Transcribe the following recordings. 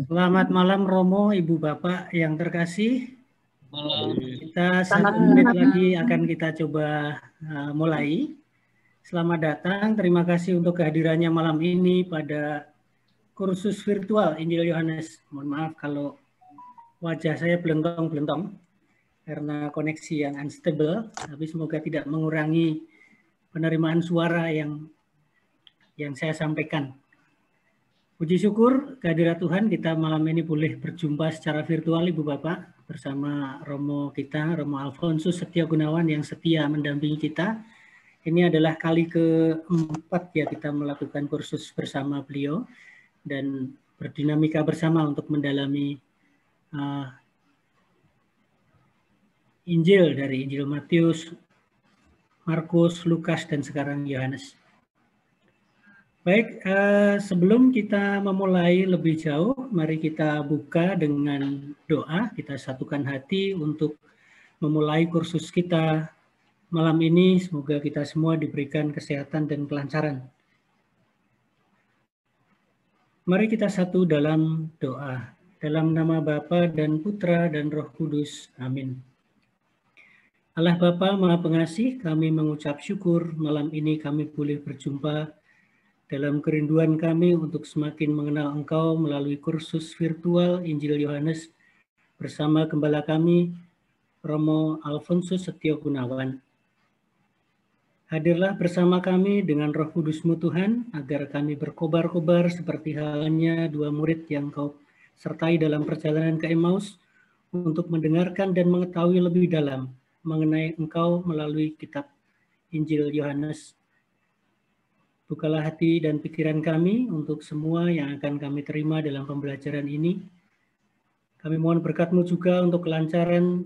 Selamat malam Romo, Ibu Bapak yang terkasih. Malam. Kita 1 menit lagi akan kita coba mulai. Selamat datang, terima kasih untuk kehadirannya malam ini pada kursus virtual Injil Yohanes. Mohon maaf kalau wajah saya belentong-belentong karena koneksi yang unstable, tapi semoga tidak mengurangi penerimaan suara yang saya sampaikan. Puji syukur kehadirat Tuhan, kita malam ini boleh berjumpa secara virtual Ibu Bapak bersama Romo kita, Romo Alfonsus Setia Gunawan yang setia mendampingi kita. Ini adalah kali keempat ya kita melakukan kursus bersama beliau dan berdinamika bersama untuk mendalami Injil dari Injil Matius, Markus, Lukas, dan sekarang Yohanes. Baik, sebelum kita memulai lebih jauh, mari kita buka dengan doa. Kita satukan hati untuk memulai kursus kita malam ini. Semoga kita semua diberikan kesehatan dan kelancaran. Mari kita satu dalam doa. Dalam nama Bapa dan Putra dan Roh Kudus. Amin. Allah Bapa Maha Pengasih, kami mengucap syukur malam ini kami boleh berjumpa dalam kerinduan kami untuk semakin mengenal Engkau melalui kursus virtual Injil Yohanes bersama gembala kami, Romo Alfonsus Setia Gunawan. Hadirlah bersama kami dengan Roh Kudus-Mu Tuhan, agar kami berkobar-kobar seperti halnya dua murid yang Kau sertai dalam perjalanan ke Emmaus untuk mendengarkan dan mengetahui lebih dalam mengenai Engkau melalui kitab Injil Yohanes. Bukalah hati dan pikiran kami untuk semua yang akan kami terima dalam pembelajaran ini. Kami mohon berkat-Mu juga untuk kelancaran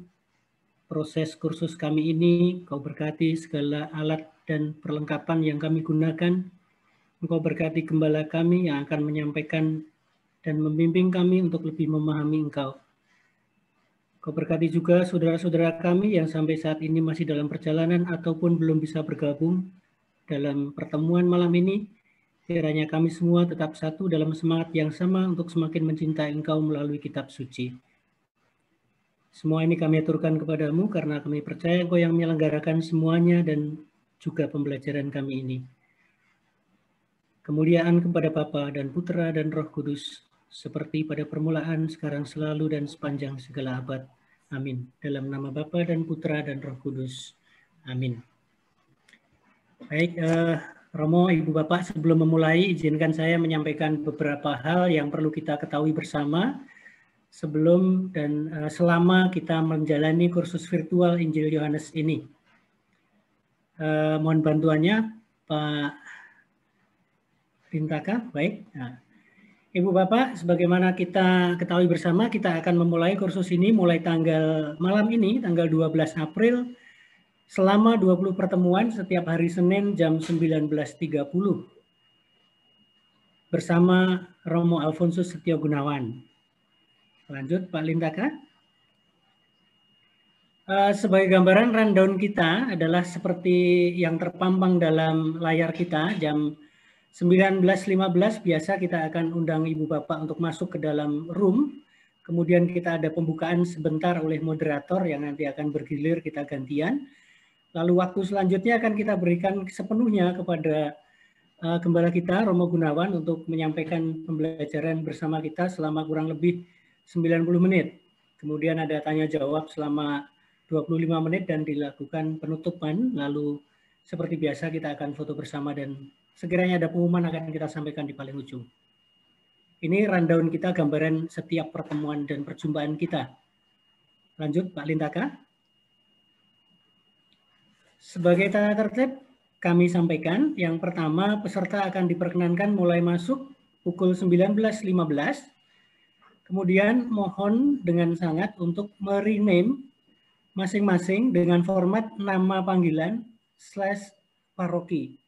proses kursus kami ini. Kau berkati segala alat dan perlengkapan yang kami gunakan. Engkau berkati gembala kami yang akan menyampaikan dan membimbing kami untuk lebih memahami Engkau. Kau berkati juga saudara-saudara kami yang sampai saat ini masih dalam perjalanan ataupun belum bisa bergabung dalam pertemuan malam ini. Kiranya kami semua tetap satu dalam semangat yang sama untuk semakin mencintai Engkau melalui kitab suci. Semua ini kami aturkan kepadamu karena kami percaya Engkau yang menyelenggarakan semuanya dan juga pembelajaran kami ini. Kemuliaan kepada Bapa dan Putra dan Roh Kudus, seperti pada permulaan, sekarang, selalu, dan sepanjang segala abad. Amin. Dalam nama Bapa dan Putra dan Roh Kudus. Amin. Baik, Romo, Ibu Bapak, sebelum memulai, izinkan saya menyampaikan beberapa hal yang perlu kita ketahui bersama sebelum dan selama kita menjalani kursus virtual Injil Yohanes ini. Mohon bantuannya, Pak Rintaka. Baik. Nah, Ibu Bapak, sebagaimana kita ketahui bersama, kita akan memulai kursus ini mulai malam ini, tanggal 12 April, selama 20 pertemuan setiap hari Senin jam 19.30 bersama Romo Alfonsus Setia Gunawan. Lanjut Pak Lintaka. Sebagai gambaran rundown kita adalah seperti yang terpampang dalam layar kita. Jam 19.15 biasa kita akan undang Ibu Bapak untuk masuk ke dalam room. Kemudian kita ada pembukaan sebentar oleh moderator yang nanti akan bergilir, kita gantian. Lalu waktu selanjutnya akan kita berikan sepenuhnya kepada gembala kita, Romo Gunawan, untuk menyampaikan pembelajaran bersama kita selama kurang lebih 90 menit. Kemudian ada tanya jawab selama 25 menit dan dilakukan penutupan. Lalu seperti biasa kita akan foto bersama dan sekiranya ada pengumuman akan kita sampaikan di paling ujung. Ini rundown kita, gambaran setiap pertemuan dan perjumpaan kita. Lanjut Pak Lintaka. Sebagai tata tertib kami sampaikan, yang pertama peserta akan diperkenankan mulai masuk pukul 19.15. Kemudian mohon dengan sangat untuk merename masing-masing dengan format nama panggilan /paroki.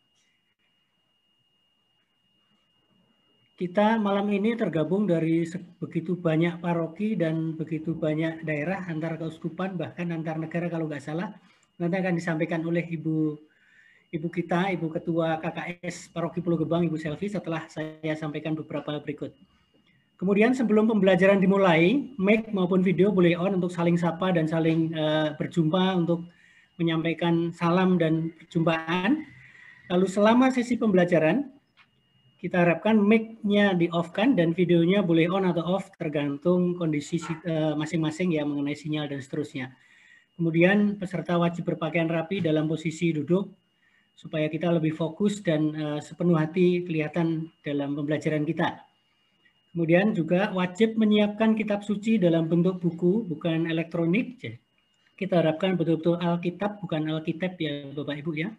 Kita malam ini tergabung dari begitu banyak paroki dan begitu banyak daerah antar keuskupan, bahkan antar negara kalau nggak salah. Nanti akan disampaikan oleh Ibu kita, Ibu Ketua KKS Paroki Pulau Gebang, Ibu Selvi, setelah saya sampaikan beberapa berikut. Kemudian sebelum pembelajaran dimulai, mic maupun video boleh on untuk saling sapa dan saling berjumpa untuk menyampaikan salam dan perjumpaan. Lalu selama sesi pembelajaran, kita harapkan mic-nya di-off-kan dan videonya boleh on atau off tergantung kondisi masing-masing ya mengenai sinyal dan seterusnya. Kemudian peserta wajib berpakaian rapi dalam posisi duduk supaya kita lebih fokus dan sepenuh hati kelihatan dalam pembelajaran kita. Kemudian juga wajib menyiapkan kitab suci dalam bentuk buku, bukan elektronik. Kita harapkan betul-betul Alkitab, bukan Alkitab ya Bapak Ibu ya.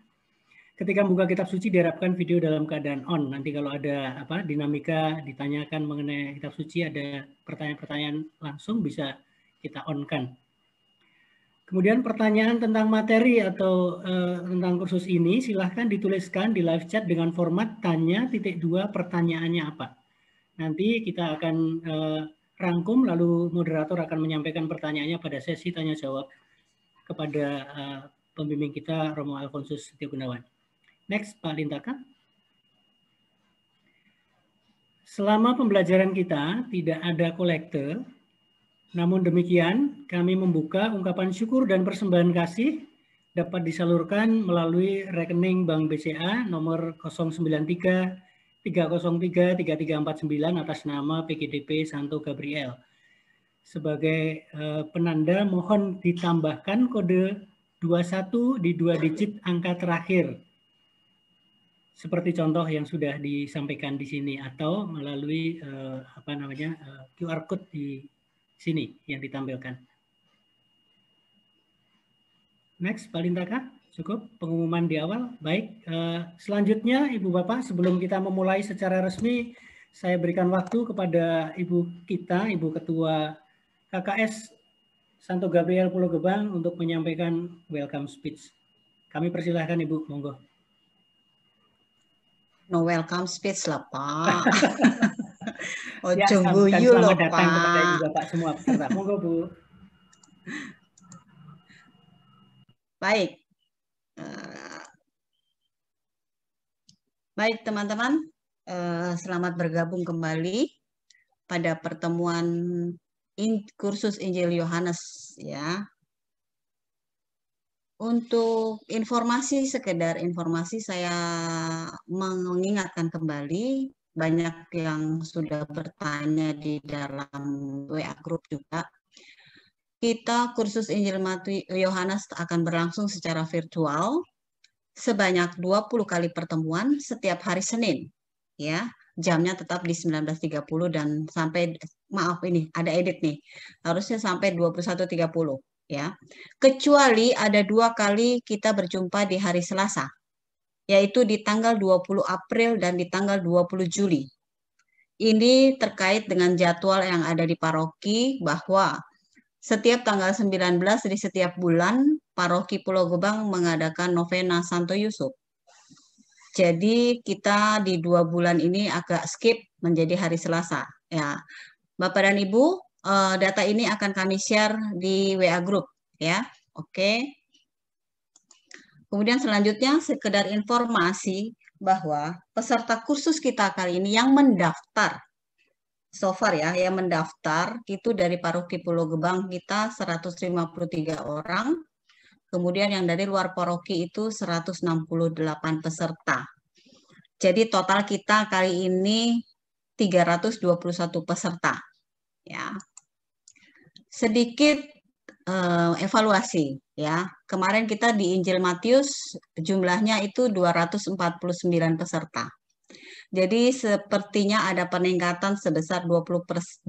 Ketika membuka kitab suci diharapkan video dalam keadaan on. Nanti kalau ada dinamika ditanyakan mengenai kitab suci, ada pertanyaan-pertanyaan langsung bisa kita on-kan. Kemudian pertanyaan tentang materi atau tentang kursus ini silahkan dituliskan di live chat dengan format tanya _2 pertanyaannya apa. Nanti kita akan rangkum lalu moderator akan menyampaikan pertanyaannya pada sesi tanya jawab kepada pembimbing kita Romo Alfonsus Setio Gunawan. Next, Pak Lintaka. Selama pembelajaran kita tidak ada kolekte, namun demikian kami membuka ungkapan syukur dan persembahan kasih dapat disalurkan melalui rekening Bank BCA nomor 093 303 3349 atas nama PGDP Santo Gabriel. Sebagai penanda mohon ditambahkan kode 21 di 2 digit angka terakhir. Seperti contoh yang sudah disampaikan di sini atau melalui QR code di sini yang ditampilkan. Next, Pak Lintaka. Cukup pengumuman di awal. Baik, selanjutnya Ibu Bapak sebelum kita memulai secara resmi, saya berikan waktu kepada Ibu kita, Ibu Ketua KKS Santo Gabriel Pulau Gebang untuk menyampaikan welcome speech. Kami persilahkan Ibu, monggo. No welcome speech lah Pak. Ya, selamat datang kepada Ibu Bapak semua peserta. Monggo Bu. Baik. Baik teman-teman, selamat bergabung kembali pada pertemuan kursus Injil Yohanes ya. Untuk informasi, sekedar informasi, saya mengingatkan kembali, banyak yang sudah bertanya di dalam WA Group juga. Kita kursus Injil Yohanes akan berlangsung secara virtual sebanyak 20 kali pertemuan setiap hari Senin. Ya, jamnya tetap di 19.30 dan sampai, maaf ini ada edit nih, harusnya sampai 21.30 ya. Kecuali ada 2 kali kita berjumpa di hari Selasa, yaitu di tanggal 20 April dan di tanggal 20 Juli. Ini terkait dengan jadwal yang ada di paroki bahwa setiap tanggal 19 di setiap bulan, Paroki Pulau Gebang mengadakan novena Santo Yusuf. Jadi kita di 2 bulan ini agak skip menjadi hari Selasa. Ya, Bapak dan Ibu, data ini akan kami share di WA Group. Ya, oke. Kemudian selanjutnya sekedar informasi bahwa peserta kursus kita kali ini yang mendaftar, so far ya, yang mendaftar itu dari Paroki Pulau Gebang kita 153 orang. Kemudian yang dari luar paroki itu 168 peserta. Jadi total kita kali ini 321 peserta. Ya. Sedikit evaluasi ya. Kemarin kita di Injil Matius jumlahnya itu 249 peserta. Jadi sepertinya ada peningkatan sebesar 28%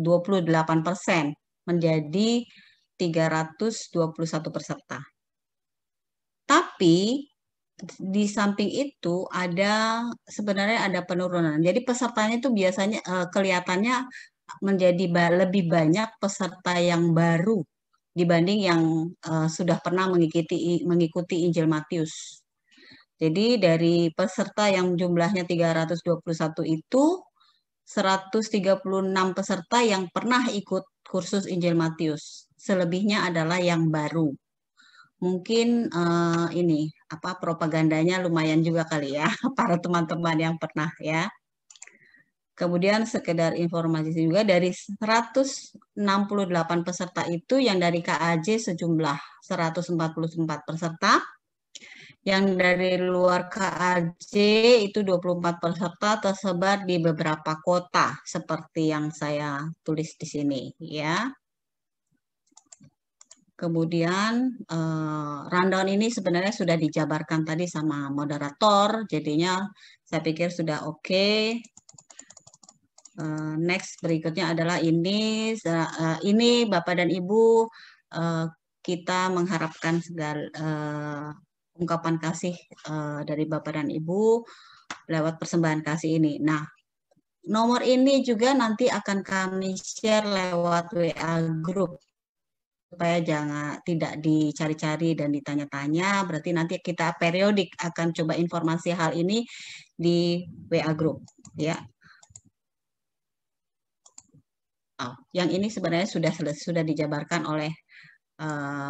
menjadi 321 peserta. Tapi di samping itu sebenarnya ada penurunan. Jadi pesertanya itu biasanya kelihatannya menjadi lebih banyak peserta yang baru dibanding yang sudah pernah mengikuti Injil Matius. Jadi dari peserta yang jumlahnya 321 itu 136 peserta yang pernah ikut kursus Injil Matius. Selebihnya adalah yang baru. Mungkin ini propagandanya lumayan juga kali ya para teman-teman yang pernah ya. Kemudian sekedar informasi juga dari 168 peserta itu yang dari KAJ sejumlah 144 peserta, yang dari luar KAJ itu 24 peserta tersebar di beberapa kota seperti yang saya tulis di sini ya. Kemudian rundown ini sebenarnya sudah dijabarkan tadi sama moderator, jadinya saya pikir sudah oke. Next berikutnya adalah ini Bapak dan Ibu, kita mengharapkan segala ungkapan kasih dari Bapak dan Ibu lewat persembahan kasih ini. Nah, nomor ini juga nanti akan kami share lewat WA group supaya tidak dicari-cari dan ditanya-tanya. Berarti nanti kita periodik akan coba informasi hal ini di WA group ya. Yang ini sebenarnya sudah dijabarkan oleh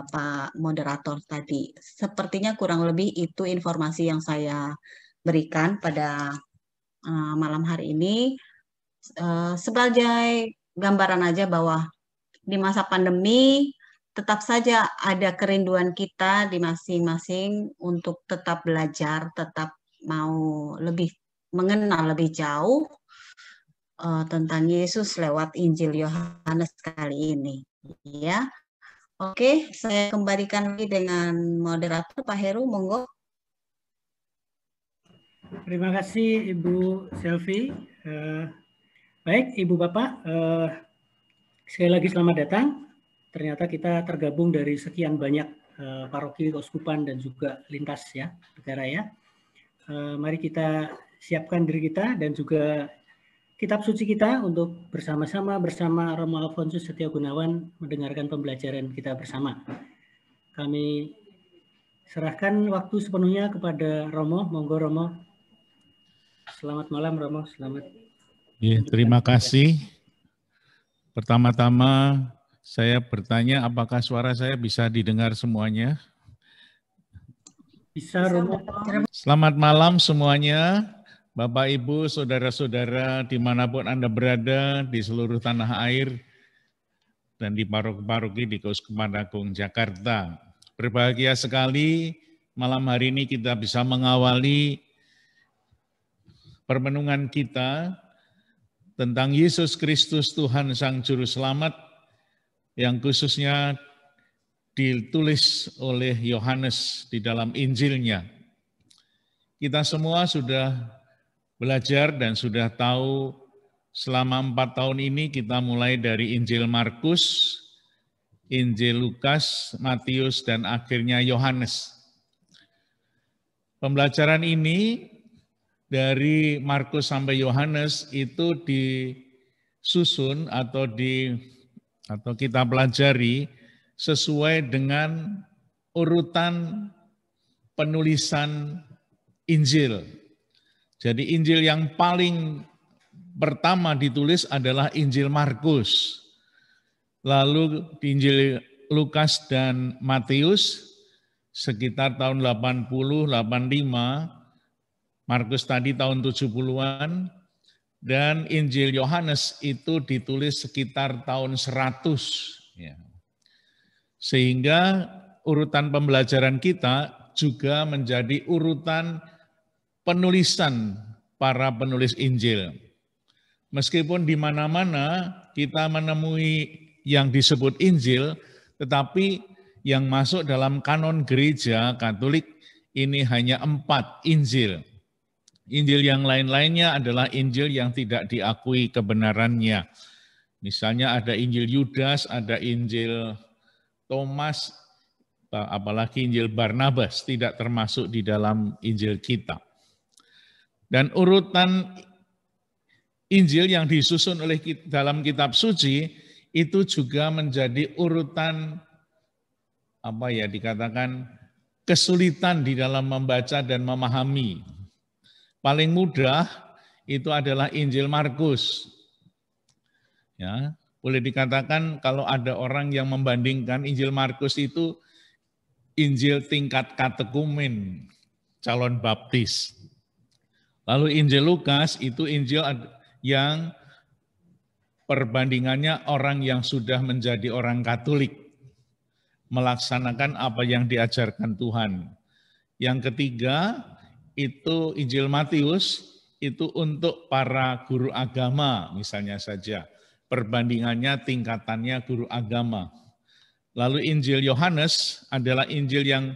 Pak Moderator tadi. Sepertinya kurang lebih itu informasi yang saya berikan pada malam hari ini. Sebagai gambaran aja bahwa di masa pandemi tetap saja ada kerinduan kita di masing-masing untuk tetap belajar, tetap mau lebih mengenal lebih jauh tentang Yesus lewat Injil Yohanes kali ini. Ya, oke, saya kembalikan lagi dengan moderator Pak Heru, monggo. Terima kasih Ibu Selvi. Baik, Ibu Bapak, sekali lagi selamat datang. Ternyata kita tergabung dari sekian banyak paroki, keuskupan, dan juga lintas ya, negara ya. Mari kita siapkan diri kita dan juga kitab suci kita untuk bersama-sama bersama Romo Alfonsus Setia Gunawan mendengarkan pembelajaran kita bersama. Kami serahkan waktu sepenuhnya kepada Romo. Monggo Romo. Selamat malam Romo, selamat. Ya, terima kasih. Pertama-tama saya bertanya apakah suara saya bisa didengar semuanya? Bisa Romo. Selamat malam semuanya, Bapak Ibu, saudara-saudara dimanapun Anda berada di seluruh tanah air dan di paroki-paroki di Keuskupan Agung Jakarta. Berbahagia sekali malam hari ini kita bisa mengawali permenungan kita tentang Yesus Kristus Tuhan Sang Juru Selamat yang khususnya ditulis oleh Yohanes di dalam Injilnya. Kita semua sudah belajar dan sudah tahu selama 4 tahun ini kita mulai dari Injil Markus, Injil Lukas, Matius, dan akhirnya Yohanes. Pembelajaran ini dari Markus sampai Yohanes itu disusun atau kita pelajari sesuai dengan urutan penulisan Injil. Jadi Injil yang paling pertama ditulis adalah Injil Markus. Lalu di Injil Lukas dan Matius sekitar tahun 80, 85, Markus tadi tahun 70-an, dan Injil Yohanes itu ditulis sekitar tahun 100. Ya. Sehingga urutan pembelajaran kita juga menjadi urutan penulisan para penulis Injil. Meskipun di mana-mana kita menemui yang disebut Injil, tetapi yang masuk dalam kanon gereja Katolik ini hanya 4 Injil. Injil yang lain-lainnya adalah Injil yang tidak diakui kebenarannya. Misalnya ada Injil Yudas, ada Injil Thomas, apalagi Injil Barnabas tidak termasuk di dalam Injil kita. Dan urutan Injil yang disusun oleh dalam kitab suci itu juga menjadi urutan dikatakan kesulitan di dalam membaca dan memahami. Paling mudah itu adalah Injil Markus. Ya, boleh dikatakan kalau ada orang yang membandingkan Injil Markus itu Injil tingkat katekumen calon baptis. Lalu Injil Lukas itu Injil yang perbandingannya orang yang sudah menjadi orang Katolik, melaksanakan apa yang diajarkan Tuhan. Yang ketiga, itu Injil Matius, itu untuk para guru agama misalnya saja. Perbandingannya tingkatannya guru agama. Lalu Injil Yohanes adalah Injil yang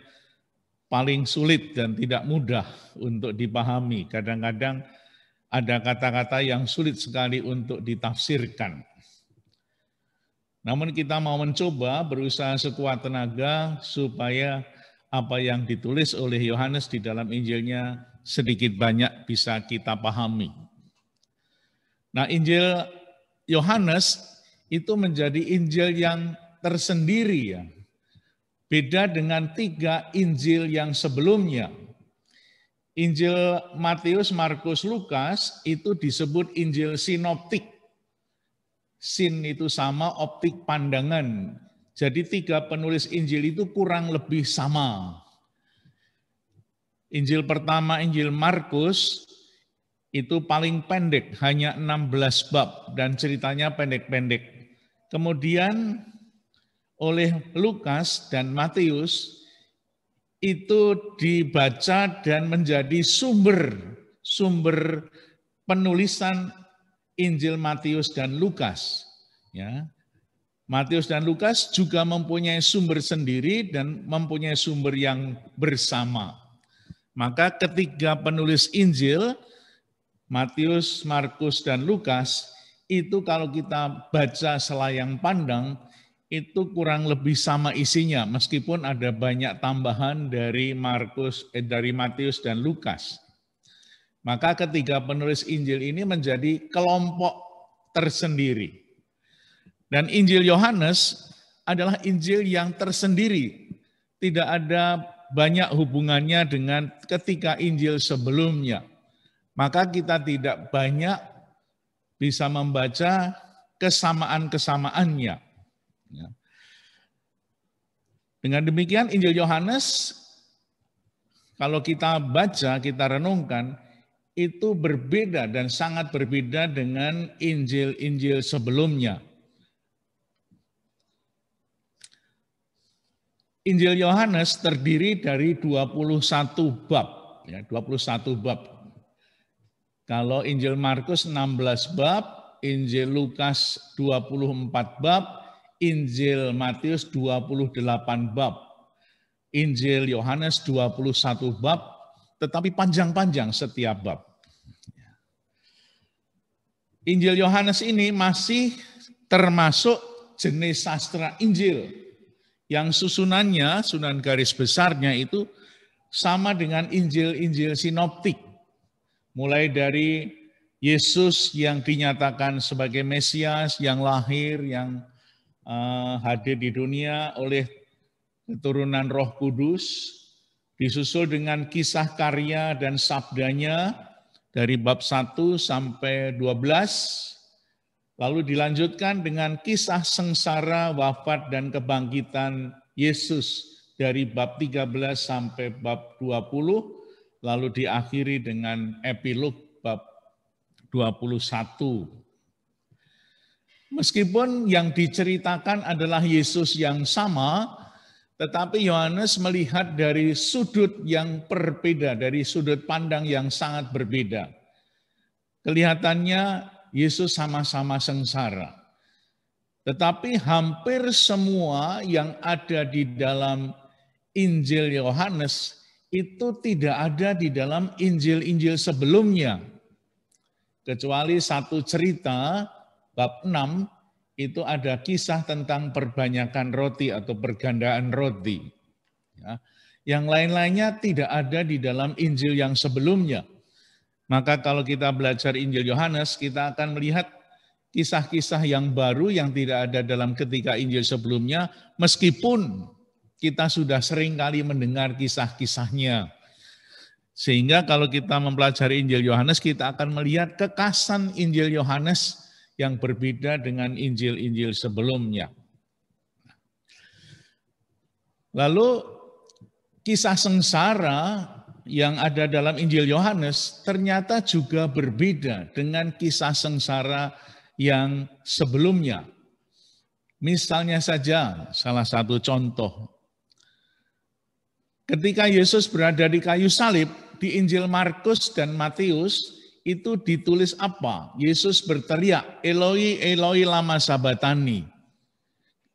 paling sulit dan tidak mudah untuk dipahami. Kadang-kadang ada kata-kata yang sulit sekali untuk ditafsirkan. Namun kita mau mencoba berusaha sekuat tenaga supaya apa yang ditulis oleh Yohanes di dalam Injilnya sedikit banyak bisa kita pahami. Nah, Injil Yohanes itu menjadi Injil yang tersendiri ya. Beda dengan 3 Injil yang sebelumnya. Injil Matius, Markus, Lukas itu disebut Injil sinoptik. Sin itu sama, optik pandangan. Jadi 3 penulis Injil itu kurang lebih sama. Injil pertama, Injil Markus, itu paling pendek, hanya 16 bab dan ceritanya pendek-pendek. Kemudian oleh Lukas dan Matius itu dibaca dan menjadi sumber penulisan Injil Matius dan Lukas. Ya. Matius dan Lukas juga mempunyai sumber sendiri dan mempunyai sumber yang bersama. Maka ketiga penulis Injil, Matius, Markus, dan Lukas, itu kalau kita baca selayang pandang, itu kurang lebih sama isinya, meskipun ada banyak tambahan dari Matius dan Lukas. Maka ketiga penulis Injil ini menjadi kelompok tersendiri. Dan Injil Yohanes adalah Injil yang tersendiri. Tidak ada banyak hubungannya dengan ketika Injil sebelumnya. Maka kita tidak banyak bisa membaca kesamaan-kesamaannya. Dengan demikian Injil Yohanes, kalau kita baca, kita renungkan, itu berbeda dan sangat berbeda dengan Injil-Injil sebelumnya. Injil Yohanes terdiri dari 21 bab, ya, 21 bab. Kalau Injil Markus 16 bab, Injil Lukas 24 bab, Injil Matius 28 bab, Injil Yohanes 21 bab, tetapi panjang-panjang setiap bab. Injil Yohanes ini masih termasuk jenis sastra Injil, yang susunan garis besarnya itu sama dengan Injil-Injil sinoptik. Mulai dari Yesus yang dinyatakan sebagai Mesias, yang lahir, yang hadir di dunia oleh keturunan Roh Kudus, disusul dengan kisah karya dan sabdanya dari bab 1 sampai 12, lalu dilanjutkan dengan kisah sengsara, wafat, dan kebangkitan Yesus dari bab 13 sampai bab 20, lalu diakhiri dengan epilog bab 21. Meskipun yang diceritakan adalah Yesus yang sama, tetapi Yohanes melihat dari sudut yang berbeda, dari sudut pandang yang sangat berbeda. Kelihatannya Yesus sama-sama sengsara. Tetapi hampir semua yang ada di dalam Injil Yohanes itu tidak ada di dalam Injil-Injil sebelumnya. Kecuali satu cerita, bab 6, itu ada kisah tentang perbanyakan roti atau pergandaan roti. Ya. Yang lain-lainnya tidak ada di dalam Injil yang sebelumnya. Maka kalau kita belajar Injil Yohanes, kita akan melihat kisah-kisah yang baru yang tidak ada dalam ketiga Injil sebelumnya, meskipun kita sudah sering kali mendengar kisah-kisahnya. Sehingga kalau kita mempelajari Injil Yohanes, kita akan melihat kekasan Injil Yohanes yang berbeda dengan Injil-Injil sebelumnya. Lalu kisah sengsara yang ada dalam Injil Yohanes ternyata juga berbeda dengan kisah sengsara yang sebelumnya. Misalnya saja, salah satu contoh, ketika Yesus berada di kayu salib, di Injil Markus dan Matius, itu ditulis apa? Yesus berteriak, Eloi, Eloi lama sabatani.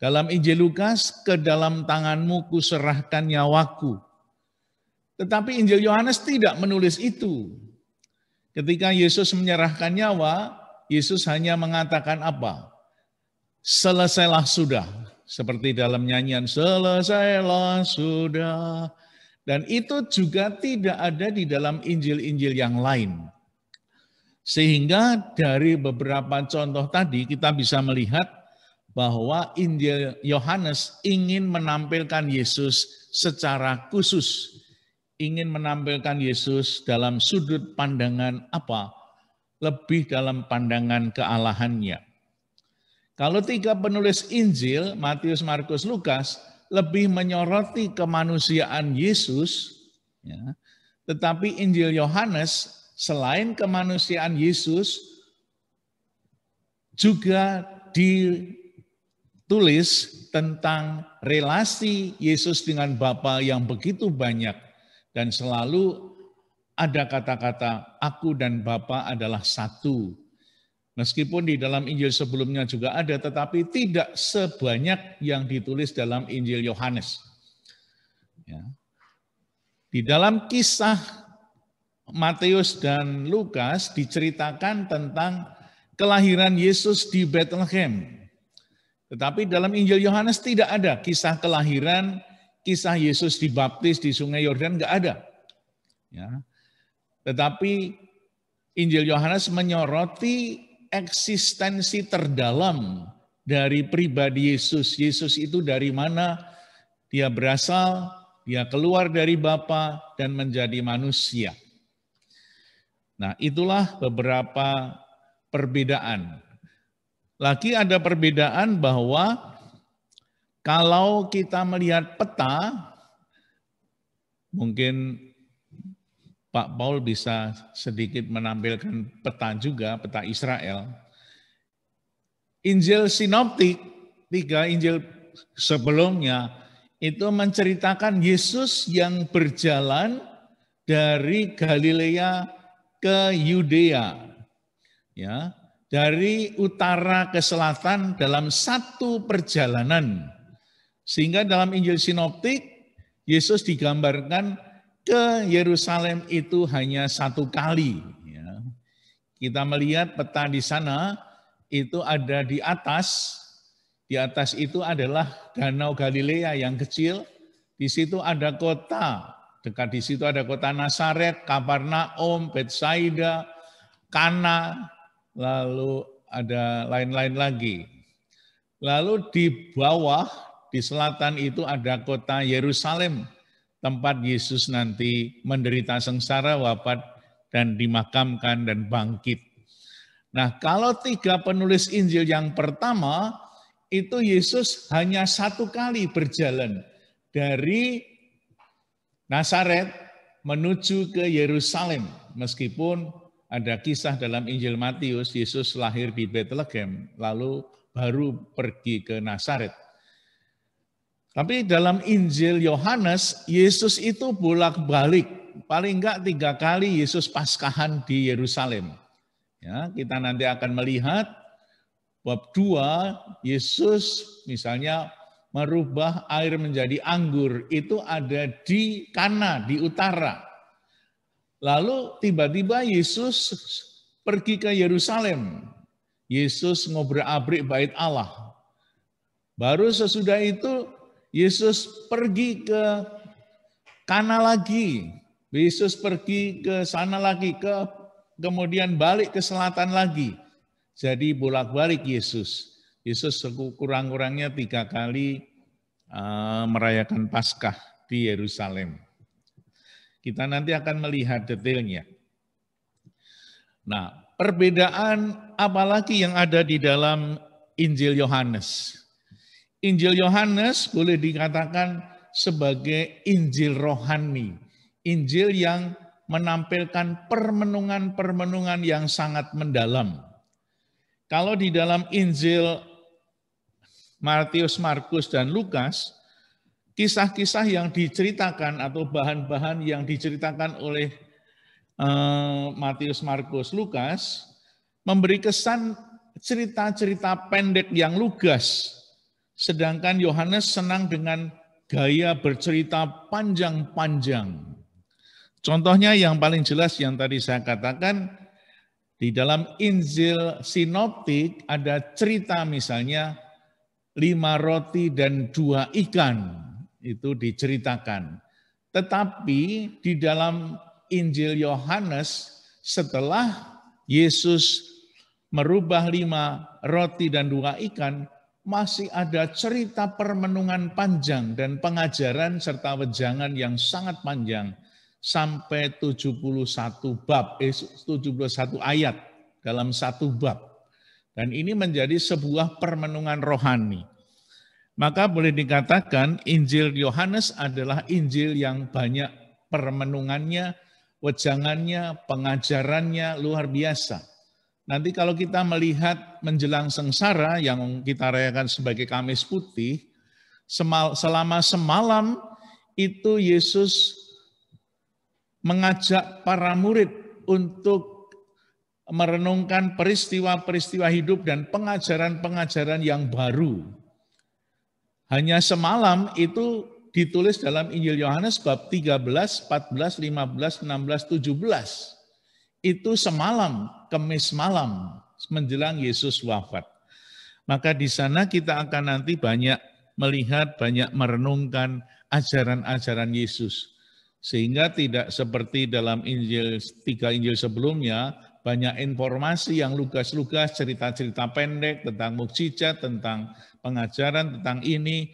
Dalam Injil Lukas, ke dalam tanganmu kuserahkan nyawaku. Tetapi Injil Yohanes tidak menulis itu. Ketika Yesus menyerahkan nyawa, Yesus hanya mengatakan apa? Selesailah sudah. Seperti dalam nyanyian, selesailah sudah. Dan itu juga tidak ada di dalam Injil-Injil yang lain. Sehingga dari beberapa contoh tadi kita bisa melihat bahwa Injil Yohanes ingin menampilkan Yesus secara khusus. Ingin menampilkan Yesus dalam sudut pandangan apa? Lebih dalam pandangan kealahannya. Kalau tiga penulis Injil, Matius, Markus, Lukas, lebih menyoroti kemanusiaan Yesus, ya, tetapi Injil Yohanes selain kemanusiaan Yesus juga ditulis tentang relasi Yesus dengan Bapa yang begitu banyak dan selalu ada kata-kata aku dan Bapa adalah satu. Meskipun di dalam Injil sebelumnya juga ada, tetapi tidak sebanyak yang ditulis dalam Injil Yohanes. Ya. Di dalam kisah Matius dan Lukas diceritakan tentang kelahiran Yesus di Bethlehem. Tetapi dalam Injil Yohanes tidak ada kisah kelahiran, kisah Yesus dibaptis di Sungai Yordan, enggak ada. Ya. Tetapi Injil Yohanes menyoroti eksistensi terdalam dari pribadi Yesus. Yesus itu dari mana? Dia berasal, dia keluar dari Bapa dan menjadi manusia. Nah, itulah beberapa perbedaan. Lagi ada perbedaan bahwa kalau kita melihat peta, mungkin Pak Paul bisa sedikit menampilkan peta juga, peta Israel. Injil sinoptik, 3 Injil sebelumnya, itu menceritakan Yesus yang berjalan dari Galilea ke Yudea. Ya, dari utara ke selatan dalam satu perjalanan. Sehingga dalam Injil sinoptik, Yesus digambarkan ke Yerusalem itu hanya satu kali. Ya. Kita melihat peta di sana, itu ada di atas. Di atas itu adalah Danau Galilea yang kecil. Di situ ada kota. Dekat di situ ada kota Nazaret, Kapernaum, Betsaida, Kana, lalu ada lain-lain lagi. Lalu di bawah, di selatan itu ada kota Yerusalem, tempat Yesus nanti menderita sengsara, wafat, dan dimakamkan dan bangkit. Nah, kalau 3 penulis Injil yang pertama, itu Yesus hanya satu kali berjalan dari Nazaret menuju ke Yerusalem. Meskipun ada kisah dalam Injil Matius, Yesus lahir di Bethlehem, lalu baru pergi ke Nazaret. Tapi dalam Injil Yohanes, Yesus itu bolak-balik. Paling enggak 3 kali Yesus Paskahan di Yerusalem. Ya, kita nanti akan melihat bab 2, Yesus misalnya merubah air menjadi anggur. Itu ada di Kana, di utara. Lalu tiba-tiba Yesus pergi ke Yerusalem. Yesus ngobrak-abrik bait Allah. Baru sesudah itu Yesus pergi ke Kana lagi, Yesus pergi ke sana lagi, kemudian balik ke selatan lagi. Jadi bolak-balik Yesus. Yesus kurang-kurangnya 3 kali merayakan Paskah di Yerusalem. Kita nanti akan melihat detailnya. Nah, perbedaan apalagi yang ada di dalam Injil Yohanes? Injil Yohanes boleh dikatakan sebagai Injil rohani. Injil yang menampilkan permenungan-permenungan yang sangat mendalam. Kalau di dalam Injil Matius, Markus, dan Lukas, kisah-kisah yang diceritakan atau bahan-bahan yang diceritakan oleh Matius, Markus, Lukas memberi kesan cerita-cerita pendek yang lugas, sedangkan Yohanes senang dengan gaya bercerita panjang-panjang. Contohnya yang paling jelas yang tadi saya katakan, di dalam Injil Sinoptik ada cerita misalnya 5 roti dan 2 ikan, itu diceritakan. Tetapi di dalam Injil Yohanes setelah Yesus merubah 5 roti dan 2 ikan, masih ada cerita permenungan panjang dan pengajaran serta wejangan yang sangat panjang sampai 71 ayat dalam satu bab. Dan ini menjadi sebuah permenungan rohani. Maka boleh dikatakan Injil Yohanes adalah Injil yang banyak permenungannya, wejangannya, pengajarannya luar biasa. Nanti kalau kita melihat menjelang sengsara yang kita rayakan sebagai Kamis Putih, selama semalam itu Yesus mengajak para murid untuk merenungkan peristiwa-peristiwa hidup dan pengajaran-pengajaran yang baru. Hanya semalam itu ditulis dalam Injil Yohanes bab 13, 14, 15, 16, 17. Itu semalam, Kamis malam menjelang Yesus wafat. Maka di sana kita akan nanti banyak melihat, banyak merenungkan ajaran-ajaran Yesus. Sehingga tidak seperti dalam Injil 3 Injil sebelumnya, banyak informasi yang lugas-lugas, cerita-cerita pendek tentang mukjizat, tentang pengajaran, tentang ini.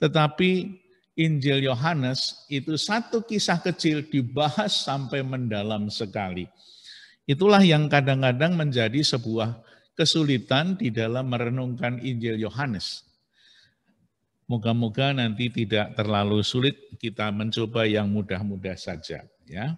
Tetapi Injil Yohanes itu satu kisah kecil dibahas sampai mendalam sekali. Itulah yang kadang-kadang menjadi sebuah kesulitan di dalam merenungkan Injil Yohanes. Moga-moga nanti tidak terlalu sulit, kita mencoba yang mudah-mudah saja. Ya.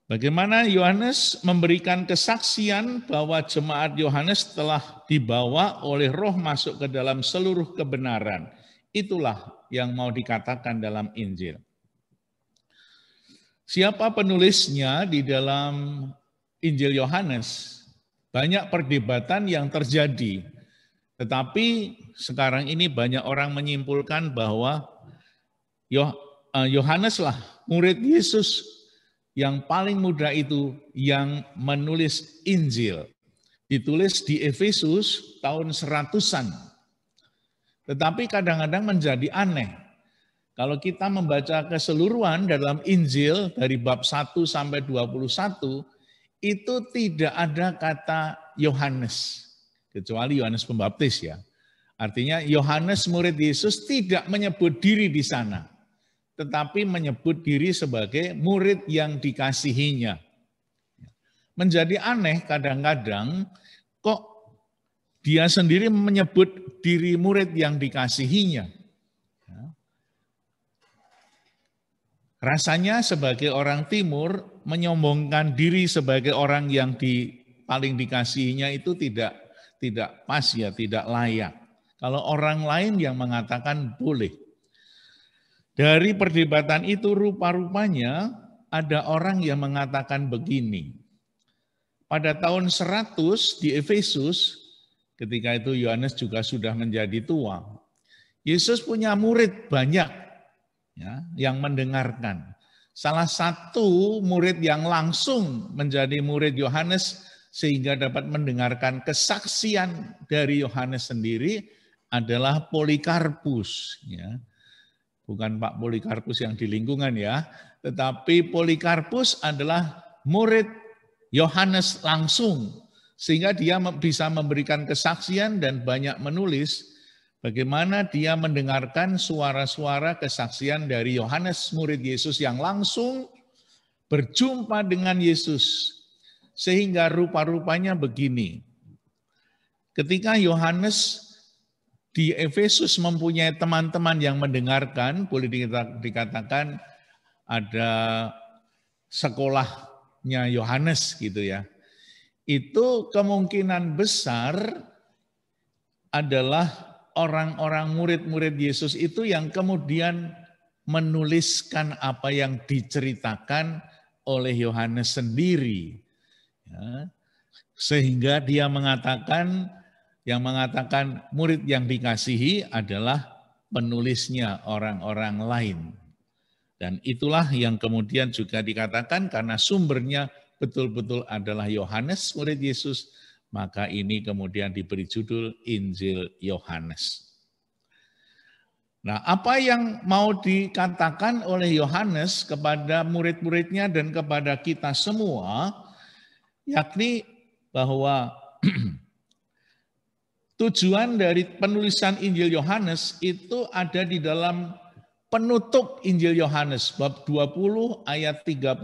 Bagaimana Yohanes memberikan kesaksian bahwa jemaat Yohanes telah dibawa oleh Roh masuk ke dalam seluruh kebenaran. Itulah yang mau dikatakan dalam Injil. Siapa penulisnya di dalam Injil Yohanes? Banyak perdebatan yang terjadi. Tetapi sekarang ini banyak orang menyimpulkan bahwa Yohaneslah murid Yesus yang paling muda itu yang menulis Injil. Ditulis di Efesus tahun 100-an. Tetapi kadang-kadang menjadi aneh. Kalau kita membaca keseluruhan dalam Injil dari bab 1 sampai 21, itu tidak ada kata Yohanes. Kecuali Yohanes Pembaptis ya. Artinya Yohanes murid Yesus tidak menyebut diri di sana. Tetapi menyebut diri sebagai murid yang dikasihinya. Menjadi aneh kadang-kadang kok dia sendiri menyebut diri murid yang dikasihinya. Rasanya sebagai orang timur menyombongkan diri sebagai orang yang paling dikasihinya itu tidak pas ya, tidak layak. Kalau orang lain yang mengatakan boleh. Dari perdebatan itu rupa-rupanya ada orang yang mengatakan begini. Pada tahun 100 di Efesus, ketika itu Yohanes juga sudah menjadi tua, Yesus punya murid banyak. Ya, yang mendengarkan. Salah satu murid yang langsung menjadi murid Yohanes sehingga dapat mendengarkan kesaksian dari Yohanes sendiri adalah Polikarpus. Ya. Bukan Pak Polikarpus yang di lingkungan ya, tetapi Polikarpus adalah murid Yohanes langsung. Sehingga dia bisa memberikan kesaksian dan banyak menulis bagaimana dia mendengarkan suara-suara kesaksian dari Yohanes murid Yesus yang langsung berjumpa dengan Yesus. Sehingga rupa-rupanya begini. Ketika Yohanes di Efesus mempunyai teman-teman yang mendengarkan, boleh dikatakan ada sekolahnya Yohanes gitu ya. Itu kemungkinan besar adalah orang-orang murid-murid Yesus itu yang kemudian menuliskan apa yang diceritakan oleh Yohanes sendiri. Ya. Sehingga dia mengatakan, yang mengatakan murid yang dikasihi adalah penulisnya orang-orang lain. Dan itulah yang kemudian juga dikatakan karena sumbernya betul-betul adalah Yohanes, murid Yesus, maka ini kemudian diberi judul Injil Yohanes. Nah, apa yang mau dikatakan oleh Yohanes kepada murid-muridnya dan kepada kita semua, yakni bahwa tujuan dari penulisan Injil Yohanes itu ada di dalam penutup Injil Yohanes, bab 20 ayat 31.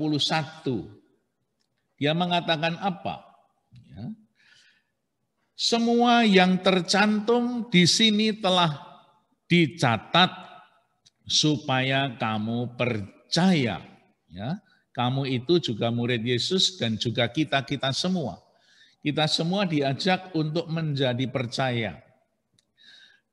Dia mengatakan apa? Ya. Semua yang tercantum di sini telah dicatat supaya kamu percaya. Ya, kamu itu juga murid Yesus dan juga kita semua. Kita semua diajak untuk menjadi percaya.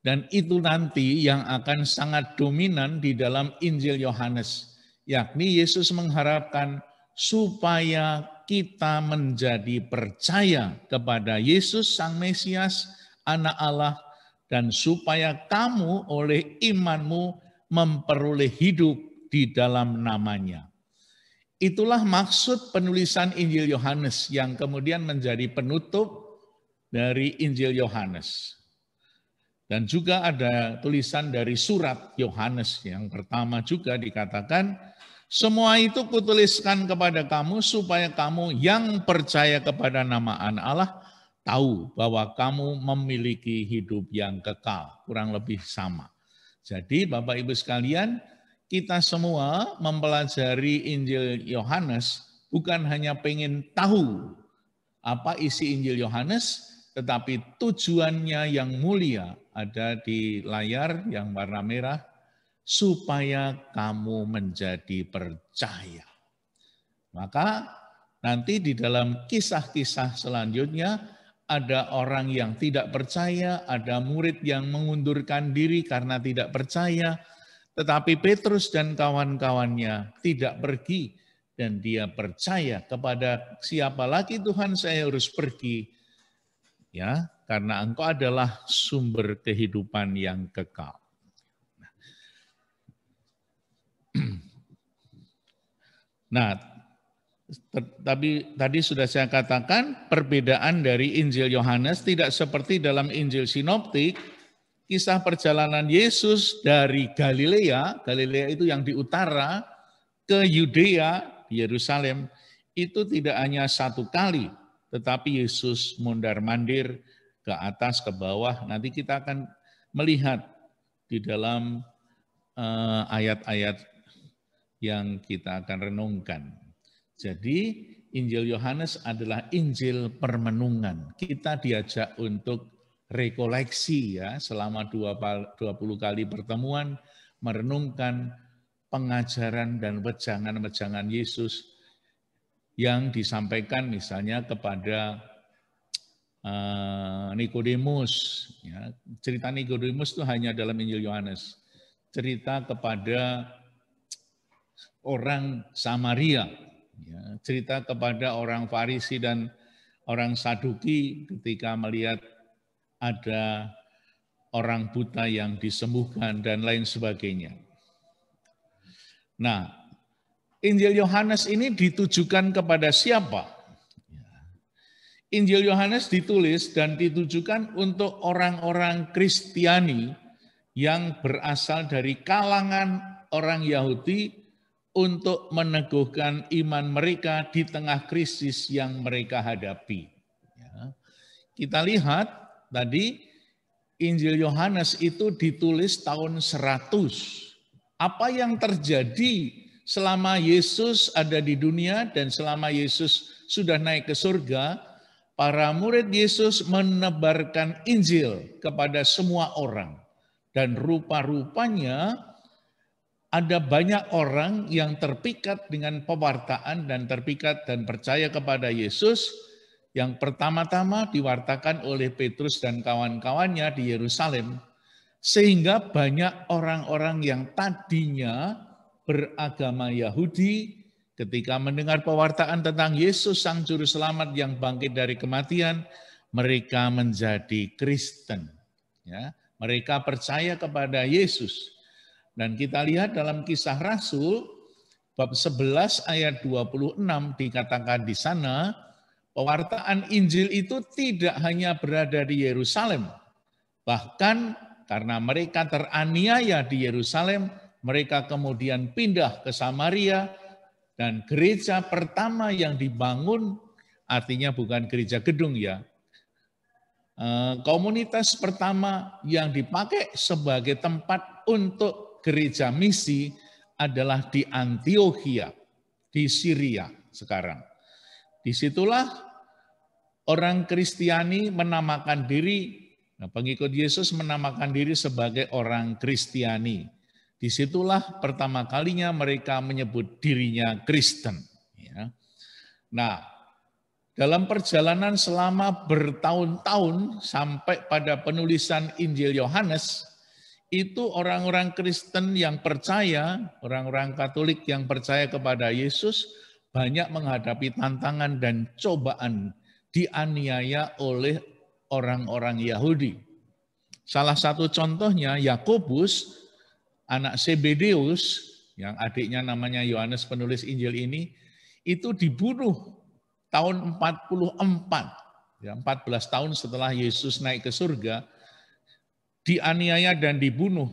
Dan itu nanti yang akan sangat dominan di dalam Injil Yohanes. Yakni Yesus mengharapkan supaya kita menjadi percaya kepada Yesus Sang Mesias, Anak Allah, dan supaya kamu oleh imanmu memperoleh hidup di dalam namanya. Itulah maksud penulisan Injil Yohanes yang kemudian menjadi penutup dari Injil Yohanes. Dan juga ada tulisan dari surat Yohanes yang pertama juga dikatakan, semua itu kutuliskan kepada kamu supaya kamu yang percaya kepada nama Anak Allah tahu bahwa kamu memiliki hidup yang kekal, kurang lebih sama. Jadi Bapak Ibu sekalian, kita semua mempelajari Injil Yohanes bukan hanya pengen tahu apa isi Injil Yohanes, tetapi tujuannya yang mulia ada di layar yang warna merah, supaya kamu menjadi percaya. Maka nanti di dalam kisah-kisah selanjutnya ada orang yang tidak percaya, ada murid yang mengundurkan diri karena tidak percaya, tetapi Petrus dan kawan-kawannya tidak pergi dan dia percaya kepada siapa lagi Tuhan saya harus pergi. Ya, karena Engkau adalah sumber kehidupan yang kekal. Nah, tapi tadi sudah saya katakan perbedaan dari Injil Yohanes tidak seperti dalam Injil Sinoptik. Kisah perjalanan Yesus dari Galilea itu yang di utara, ke Yudea, Yerusalem, itu tidak hanya satu kali, tetapi Yesus mondar-mandir ke atas, ke bawah. Nanti kita akan melihat di dalam ayat-ayat yang kita akan renungkan. Jadi Injil Yohanes adalah Injil permenungan. Kita diajak untuk rekoleksi ya selama 20 kali pertemuan merenungkan pengajaran dan wejangan-wejangan Yesus yang disampaikan misalnya kepada Nikodemus. Ya. Cerita Nikodemus itu hanya dalam Injil Yohanes. Cerita kepada orang Samaria, ya. Cerita kepada orang Farisi dan orang Saduki ketika melihat ada orang buta yang disembuhkan dan lain sebagainya. Nah, Injil Yohanes ini ditujukan kepada siapa? Injil Yohanes ditulis dan ditujukan untuk orang-orang Kristiani yang berasal dari kalangan orang Yahudi untuk meneguhkan iman mereka di tengah krisis yang mereka hadapi. Ya. Kita lihat tadi Injil Yohanes itu ditulis tahun 100. Apa yang terjadi selama Yesus ada di dunia dan selama Yesus sudah naik ke surga, para murid Yesus menebarkan Injil kepada semua orang. Dan rupa-rupanya ada banyak orang yang terpikat dengan pewartaan dan terpikat dan percaya kepada Yesus yang pertama-tama diwartakan oleh Petrus dan kawan-kawannya di Yerusalem, sehingga banyak orang-orang yang tadinya beragama Yahudi ketika mendengar pewartaan tentang Yesus Sang Juru Selamat yang bangkit dari kematian, mereka menjadi Kristen. Ya, mereka percaya kepada Yesus. Dan kita lihat dalam Kisah Rasul bab 11 ayat 26 dikatakan di sana, pewartaan Injil itu tidak hanya berada di Yerusalem, bahkan karena mereka teraniaya di Yerusalem, mereka kemudian pindah ke Samaria, dan gereja pertama yang dibangun, artinya bukan gereja gedung ya, komunitas pertama yang dipakai sebagai tempat untuk gereja misi adalah di Antiokhia, di Syria sekarang. Disitulah orang Kristiani menamakan diri, pengikut Yesus menamakan diri sebagai orang Kristiani. Disitulah pertama kalinya mereka menyebut dirinya Kristen. Ya. Nah, dalam perjalanan selama bertahun-tahun sampai pada penulisan Injil Yohanes, itu orang-orang Kristen yang percaya, orang-orang Katolik yang percaya kepada Yesus banyak menghadapi tantangan dan cobaan, dianiaya oleh orang-orang Yahudi. Salah satu contohnya Yakobus, anak Zebedeus, yang adiknya namanya Yohanes penulis Injil ini, itu dibunuh tahun 44, ya, 14 tahun setelah Yesus naik ke surga, dianiaya dan dibunuh,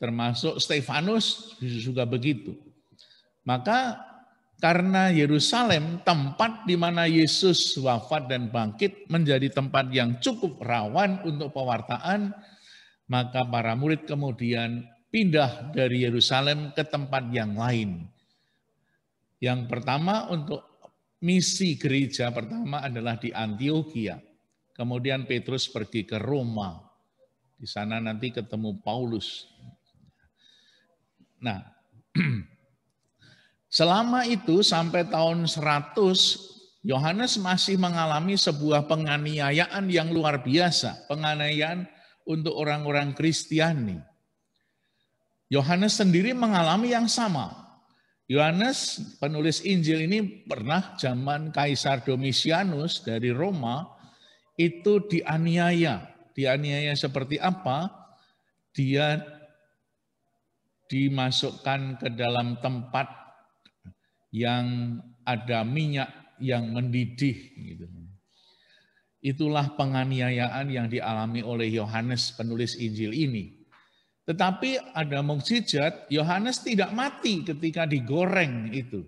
termasuk Stefanus juga begitu. Maka karena Yerusalem, tempat di mana Yesus wafat dan bangkit, menjadi tempat yang cukup rawan untuk pewartaan, maka para murid kemudian pindah dari Yerusalem ke tempat yang lain. Yang pertama untuk misi gereja pertama adalah di Antiokhia. Kemudian Petrus pergi ke Roma. Di sana nanti ketemu Paulus. Nah, selama itu sampai tahun 100, Yohanes masih mengalami sebuah penganiayaan yang luar biasa. Penganiayaan untuk orang-orang Kristiani. Yohanes sendiri mengalami yang sama. Yohanes penulis Injil ini pernah zaman Kaisar Domitianus dari Roma itu dianiaya. Dianiaya seperti apa? Dia dimasukkan ke dalam tempat yang ada minyak yang mendidih. Gitu. Itulah penganiayaan yang dialami oleh Yohanes penulis Injil ini. Tetapi ada mukjizat, Yohanes tidak mati ketika digoreng itu.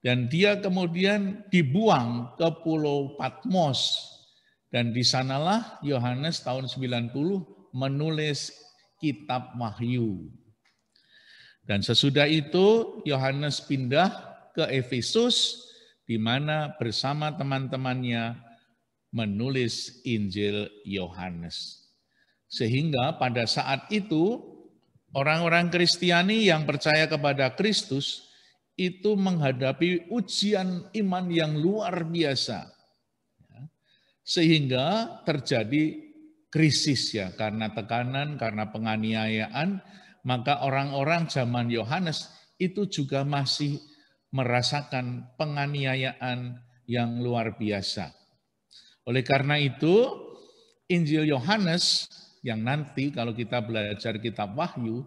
Dan dia kemudian dibuang ke Pulau Patmos. Dan di sanalah Yohanes tahun 90 menulis kitab Wahyu. Dan sesudah itu Yohanes pindah ke Efesus, di mana bersama teman-temannya menulis Injil Yohanes. Sehingga pada saat itu orang-orang Kristiani yang percaya kepada Kristus itu menghadapi ujian iman yang luar biasa. Sehingga terjadi krisis ya, karena tekanan, karena penganiayaan, maka orang-orang zaman Yohanes itu juga masih merasakan penganiayaan yang luar biasa. Oleh karena itu, Injil Yohanes yang nanti kalau kita belajar kitab Wahyu,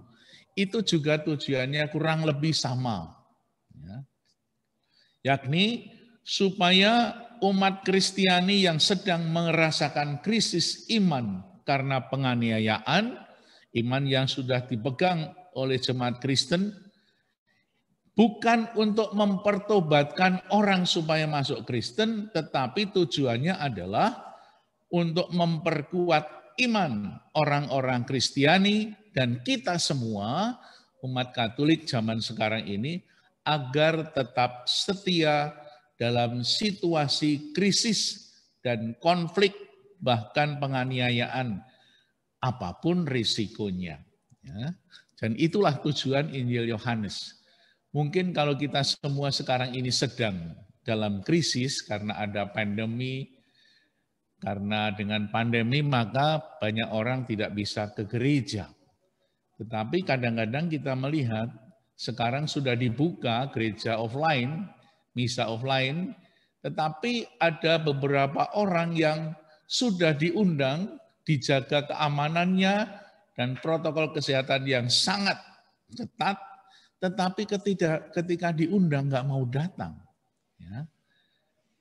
itu juga tujuannya kurang lebih sama. Ya. Yakni supaya umat Kristiani yang sedang merasakan krisis iman karena penganiayaan, iman yang sudah dipegang oleh jemaat Kristen, bukan untuk mempertobatkan orang supaya masuk Kristen, tetapi tujuannya adalah untuk memperkuat iman orang-orang Kristiani dan kita semua, umat Katolik zaman sekarang ini, agar tetap setia dalam situasi krisis dan konflik, bahkan penganiayaan, apapun risikonya. Ya. Dan itulah tujuan Injil Yohanes. Mungkin kalau kita semua sekarang ini sedang dalam krisis karena ada pandemi, karena dengan pandemi maka banyak orang tidak bisa ke gereja. Tetapi kadang-kadang kita melihat sekarang sudah dibuka gereja offline, misa offline, tetapi ada beberapa orang yang sudah diundang, dijaga keamanannya dan protokol kesehatan yang sangat ketat, tetapi ketika diundang nggak mau datang. Ya.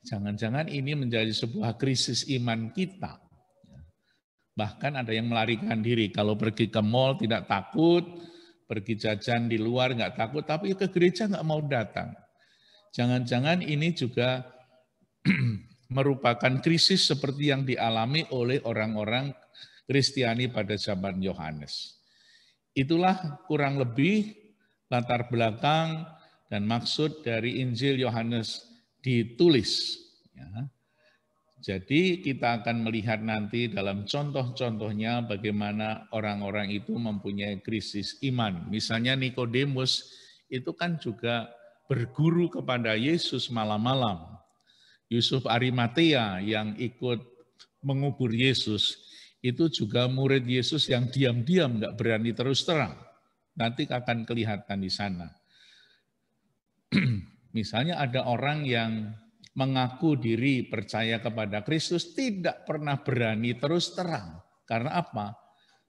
Jangan-jangan ini menjadi sebuah krisis iman kita. Bahkan ada yang melarikan diri. Kalau pergi ke mall tidak takut, pergi jajan di luar nggak takut, tapi ke gereja nggak mau datang. Jangan-jangan ini juga merupakan krisis seperti yang dialami oleh orang-orang Kristiani pada zaman Yohanes. Itulah kurang lebih latar belakang dan maksud dari Injil Yohanes ditulis. Ya. Jadi kita akan melihat nanti dalam contoh-contohnya bagaimana orang-orang itu mempunyai krisis iman. Misalnya Nikodemus itu kan juga berguru kepada Yesus malam-malam. Yusuf Arimatea yang ikut mengubur Yesus, itu juga murid Yesus yang diam-diam nggak berani terus terang. Nanti akan kelihatan di sana. Misalnya ada orang yang mengaku diri percaya kepada Kristus tidak pernah berani terus terang. Karena apa?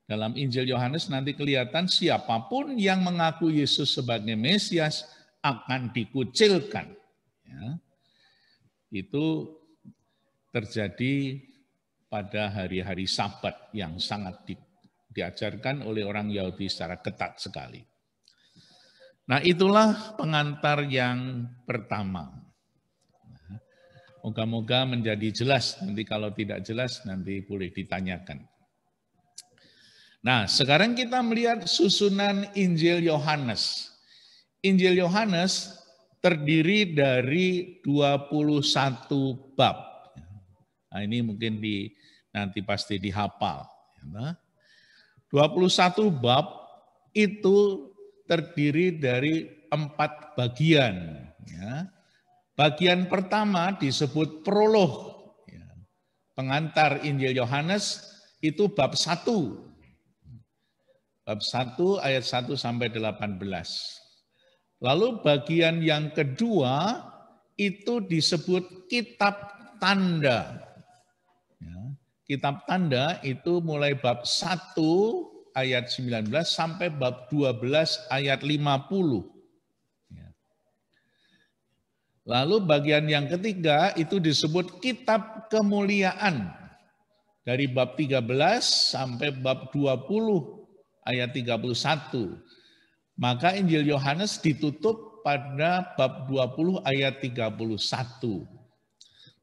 Dalam Injil Yohanes nanti kelihatan siapapun yang mengaku Yesus sebagai Mesias akan dikucilkan. Ya. Itu terjadi pada hari-hari Sabat yang sangat diajarkan oleh orang Yahudi secara ketat sekali. Nah, itulah pengantar yang pertama. Moga-moga menjadi jelas, nanti kalau tidak jelas nanti boleh ditanyakan. Nah, sekarang kita melihat susunan Injil Yohanes. Injil Yohanes terdiri dari 21 bab. Nah, ini mungkin nanti pasti dihafal. 21 bab itu terdiri dari 4 bagian. Ya. Bagian pertama disebut prolog. Pengantar Injil Yohanes itu bab 1. Bab 1 ayat 1 sampai 18. Lalu bagian yang kedua itu disebut kitab tanda. Kitab tanda itu mulai bab 1 ayat 19 sampai bab 12 ayat 50. Lalu bagian yang ketiga itu disebut kitab kemuliaan. Dari bab 13 sampai bab 20 ayat 31. Maka Injil Yohanes ditutup pada bab 20 ayat 31.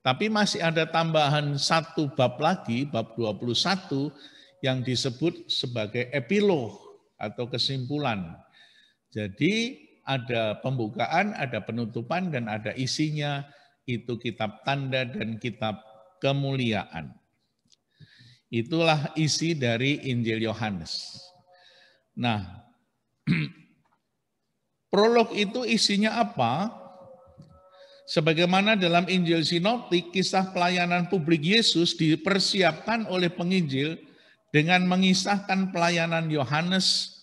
Tapi masih ada tambahan 1 bab lagi, bab 21, yang disebut sebagai epilog atau kesimpulan. Jadi ada pembukaan, ada penutupan, dan ada isinya, itu kitab tanda dan kitab kemuliaan. Itulah isi dari Injil Yohanes. Nah, prolog itu isinya apa? Sebagaimana dalam Injil Sinoptik, kisah pelayanan publik Yesus dipersiapkan oleh penginjil dengan mengisahkan pelayanan Yohanes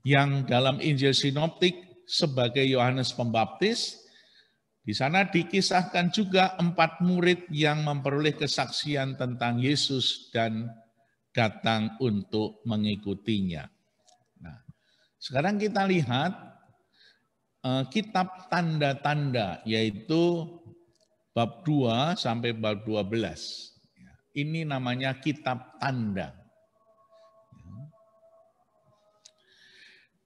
yang dalam Injil Sinoptik sebagai Yohanes Pembaptis. Di sana dikisahkan juga 4 murid yang memperoleh kesaksian tentang Yesus dan datang untuk mengikutinya. Nah, sekarang kita lihat kitab tanda-tanda, yaitu bab 2 sampai bab 12. Ini namanya kitab tanda.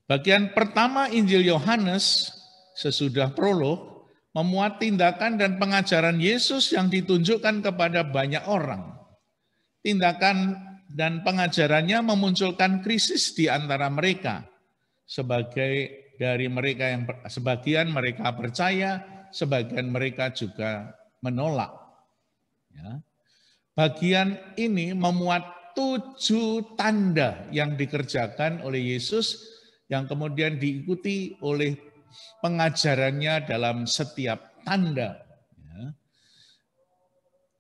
Bagian pertama Injil Yohanes sesudah prolog memuat tindakan dan pengajaran Yesus yang ditunjukkan kepada banyak orang. Tindakan dan pengajarannya memunculkan krisis di antara mereka. Dari mereka yang sebagian mereka percaya, sebagian mereka juga menolak. Ya. Bagian ini memuat 7 tanda yang dikerjakan oleh Yesus yang kemudian diikuti oleh pengajarannya dalam setiap tanda.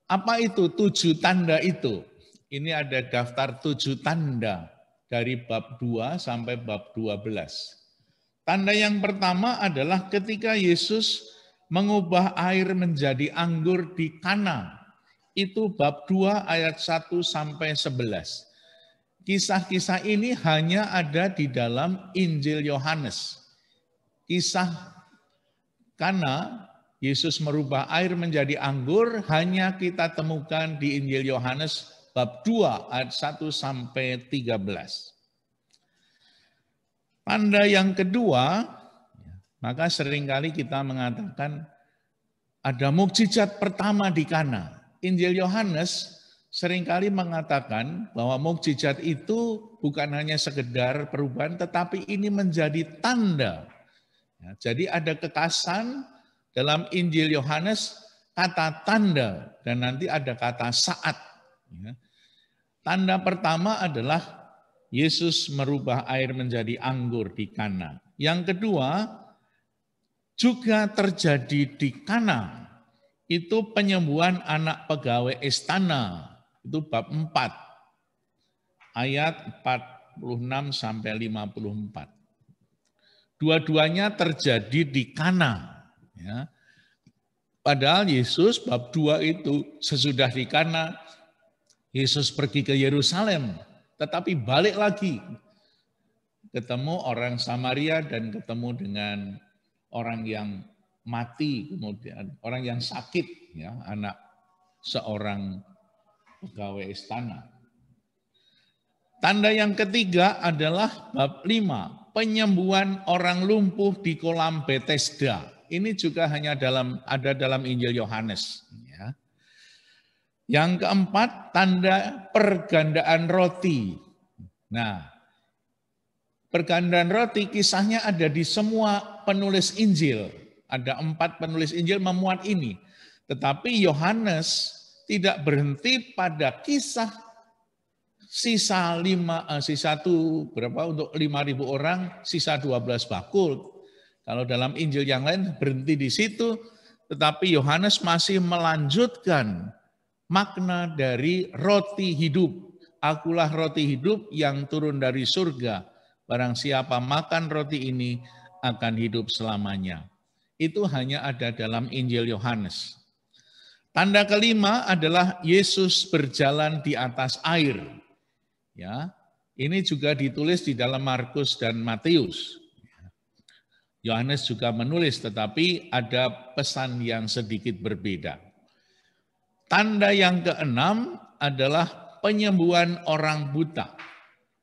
Apa itu 7 tanda itu? Ini ada daftar 7 tanda dari bab 2 sampai bab 12. Tanda yang pertama adalah ketika Yesus mengubah air menjadi anggur di Kana. Itu bab 2 ayat 1 sampai 11. Kisah-kisah ini hanya ada di dalam Injil Yohanes. Kisah Kana, Yesus merubah air menjadi anggur, hanya kita temukan di Injil Yohanes bab 2 ayat 1 sampai 13. Tanda yang kedua, maka seringkali kita mengatakan ada mukjizat pertama di Kana. Injil Yohanes seringkali mengatakan bahwa mukjizat itu bukan hanya sekedar perubahan, tetapi ini menjadi tanda. Ya, jadi ada kekasan dalam Injil Yohanes kata tanda dan nanti ada kata saat. Ya. Tanda pertama adalah Yesus merubah air menjadi anggur di Kana. Yang kedua juga terjadi di Kana. Itu penyembuhan anak pegawai istana. Itu bab 4. Ayat 46 sampai 54. Dua-duanya terjadi di Kana. Ya. Padahal Yesus bab 2 itu sesudah di Kana, Yesus pergi ke Yerusalem. Tetapi balik lagi, ketemu orang Samaria dan ketemu dengan orang yang mati, kemudian orang yang sakit, ya, anak seorang pegawai istana. Tanda yang ketiga adalah bab 5, penyembuhan orang lumpuh di kolam Bethesda. Ini juga hanya ada dalam Injil Yohanes. Ya. Yang keempat, tanda pergandaan roti. Nah, pergandaan roti kisahnya ada di semua penulis Injil. Ada 4 penulis Injil memuat ini. Tetapi Yohanes tidak berhenti pada kisah sisa 5.000 orang, sisa 12 bakul. Kalau dalam Injil yang lain berhenti di situ, tetapi Yohanes masih melanjutkan makna dari roti hidup. Akulah roti hidup yang turun dari surga. Barang siapa makan roti ini akan hidup selamanya. Itu hanya ada dalam Injil Yohanes. Tanda kelima adalah Yesus berjalan di atas air. Ya, ini juga ditulis di dalam Markus dan Matius. Yohanes juga menulis, tetapi ada pesan yang sedikit berbeda. Tanda yang keenam adalah penyembuhan orang buta.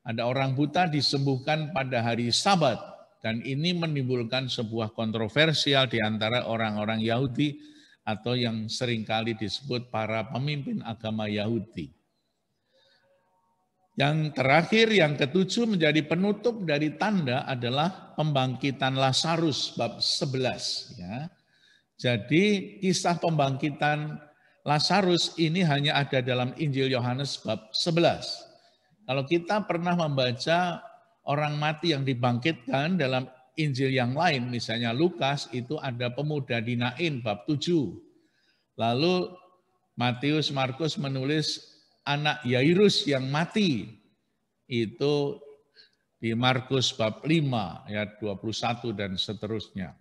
Ada orang buta disembuhkan pada hari Sabat, dan ini menimbulkan sebuah kontroversial di antara orang-orang Yahudi atau yang seringkali disebut para pemimpin agama Yahudi. Yang terakhir, yang ketujuh menjadi penutup dari tanda adalah pembangkitan Lazarus bab 11. Ya. Jadi kisah pembangkitan Lazarus ini hanya ada dalam Injil Yohanes bab 11. Kalau kita pernah membaca orang mati yang dibangkitkan dalam Injil yang lain, misalnya Lukas, itu ada pemuda di Nain bab 7. Lalu Matius, Markus menulis anak Yairus yang mati, itu di Markus bab 5 ayat 21 dan seterusnya.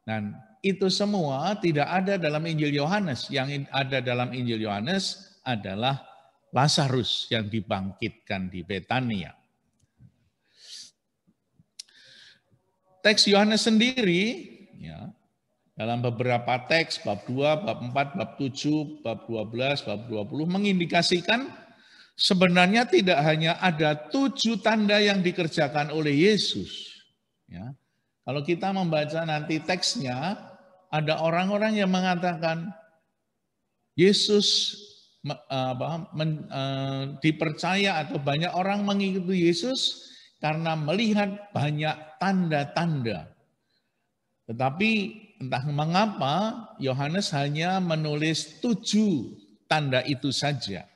Dan itu semua tidak ada dalam Injil Yohanes. Yang ada dalam Injil Yohanes adalah Lazarus yang dibangkitkan di Betania. Teks Yohanes sendiri, ya, dalam beberapa teks, bab 2, bab 4, bab 7, bab 12, bab 20, mengindikasikan sebenarnya tidak hanya ada 7 tanda yang dikerjakan oleh Yesus. Ya. Kalau kita membaca nanti teksnya, ada orang-orang yang mengatakan Yesus dipercaya atau banyak orang mengikuti Yesus karena melihat banyak tanda-tanda. Tetapi entah mengapa Yohanes hanya menulis 7 tanda itu saja.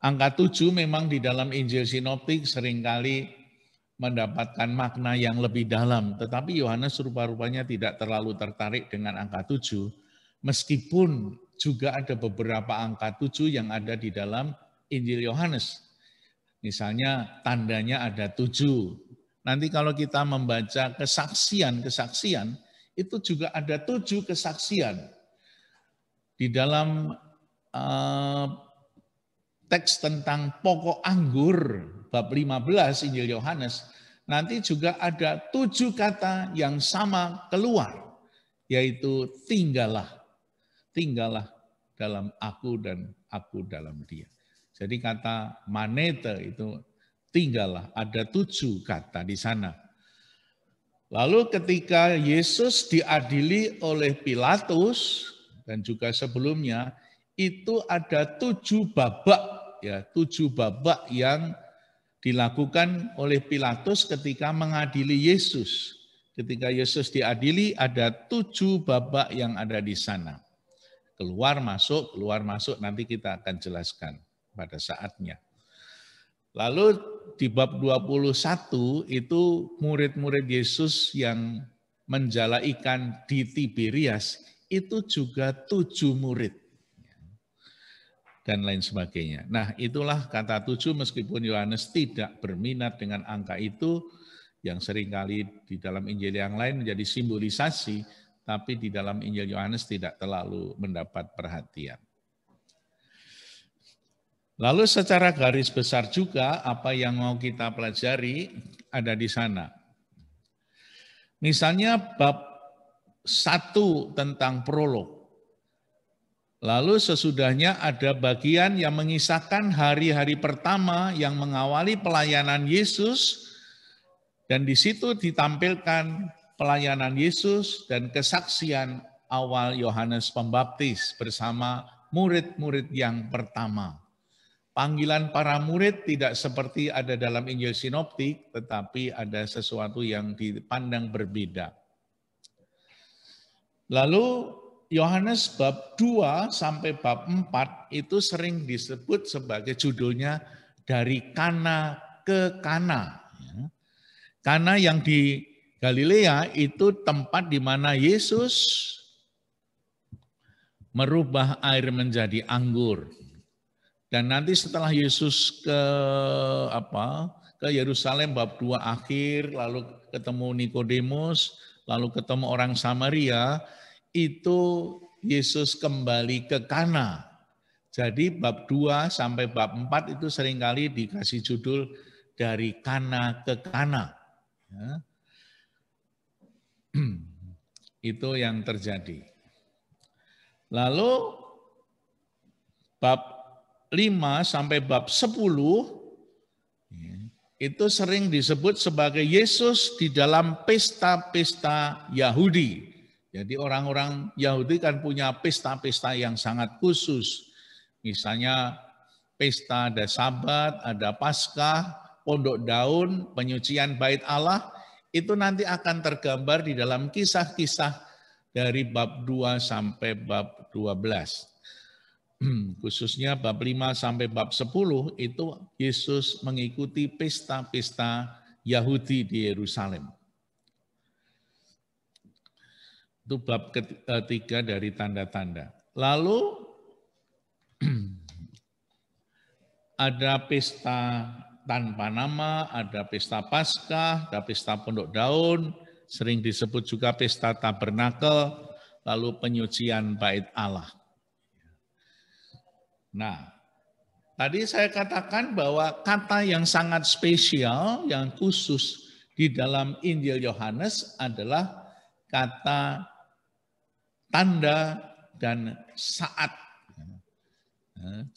Angka 7 memang di dalam Injil Sinoptik seringkali mendapatkan makna yang lebih dalam. Tetapi Yohanes rupa-rupanya tidak terlalu tertarik dengan angka 7, meskipun juga ada beberapa angka 7 yang ada di dalam Injil Yohanes. Misalnya tandanya ada 7. Nanti kalau kita membaca kesaksian-kesaksian, itu juga ada 7 kesaksian. Di dalam teks tentang pokok anggur, bab 15 Injil Yohanes, nanti juga ada 7 kata yang sama keluar, yaitu tinggallah. Tinggallah dalam aku dan aku dalam dia. Jadi kata manete itu tinggallah, ada 7 kata di sana. Lalu ketika Yesus diadili oleh Pilatus dan juga sebelumnya, itu ada 7 babak, ya 7 babak yang dilakukan oleh Pilatus ketika mengadili Yesus. Ketika Yesus diadili ada 7 babak yang ada di sana. Keluar masuk, nanti kita akan jelaskan pada saatnya. Lalu di bab 21 itu murid-murid Yesus yang menjala ikan di Tiberias itu juga 7 murid. Dan lain sebagainya. Nah, itulah kata 7 meskipun Yohanes tidak berminat dengan angka itu, yang seringkali di dalam Injil yang lain menjadi simbolisasi, tapi di dalam Injil Yohanes tidak terlalu mendapat perhatian. Lalu secara garis besar juga apa yang mau kita pelajari ada di sana. Misalnya bab 1 tentang prolog. Lalu sesudahnya ada bagian yang mengisahkan hari-hari pertama yang mengawali pelayanan Yesus, dan di situ ditampilkan pelayanan Yesus dan kesaksian awal Yohanes Pembaptis bersama murid-murid yang pertama. Panggilan para murid tidak seperti ada dalam Injil Sinoptik, tetapi ada sesuatu yang dipandang berbeda. Lalu Yohanes bab 2 sampai bab 4 itu sering disebut sebagai judulnya dari Kana ke Kana. Kana yang di Galilea itu tempat di mana Yesus merubah air menjadi anggur. Dan nanti setelah Yesus ke Yerusalem bab 2 akhir, lalu ketemu Nikodemus, lalu ketemu orang Samaria, itu Yesus kembali ke Kana. Jadi bab 2 sampai bab 4 itu seringkali dikasih judul dari Kana ke Kana. Ya. Itu yang terjadi. Lalu bab 5 sampai bab 10 itu sering disebut sebagai Yesus di dalam pesta-pesta Yahudi. Jadi orang-orang Yahudi kan punya pesta-pesta yang sangat khusus. Misalnya pesta ada Sabat, ada Paskah, Pondok Daun, penyucian Bait Allah, itu nanti akan tergambar di dalam kisah-kisah dari bab 2 sampai bab 12. Khususnya bab 5 sampai bab 10 itu Yesus mengikuti pesta-pesta Yahudi di Yerusalem. Itu bab ketiga dari tanda-tanda. Lalu ada pesta tanpa nama, ada pesta Paskah, ada pesta Pondok Daun, sering disebut juga pesta Tabernakel, lalu penyucian Bait Allah. Nah, tadi saya katakan bahwa kata yang sangat spesial, yang khusus di dalam Injil Yohanes adalah kata tanda dan saat.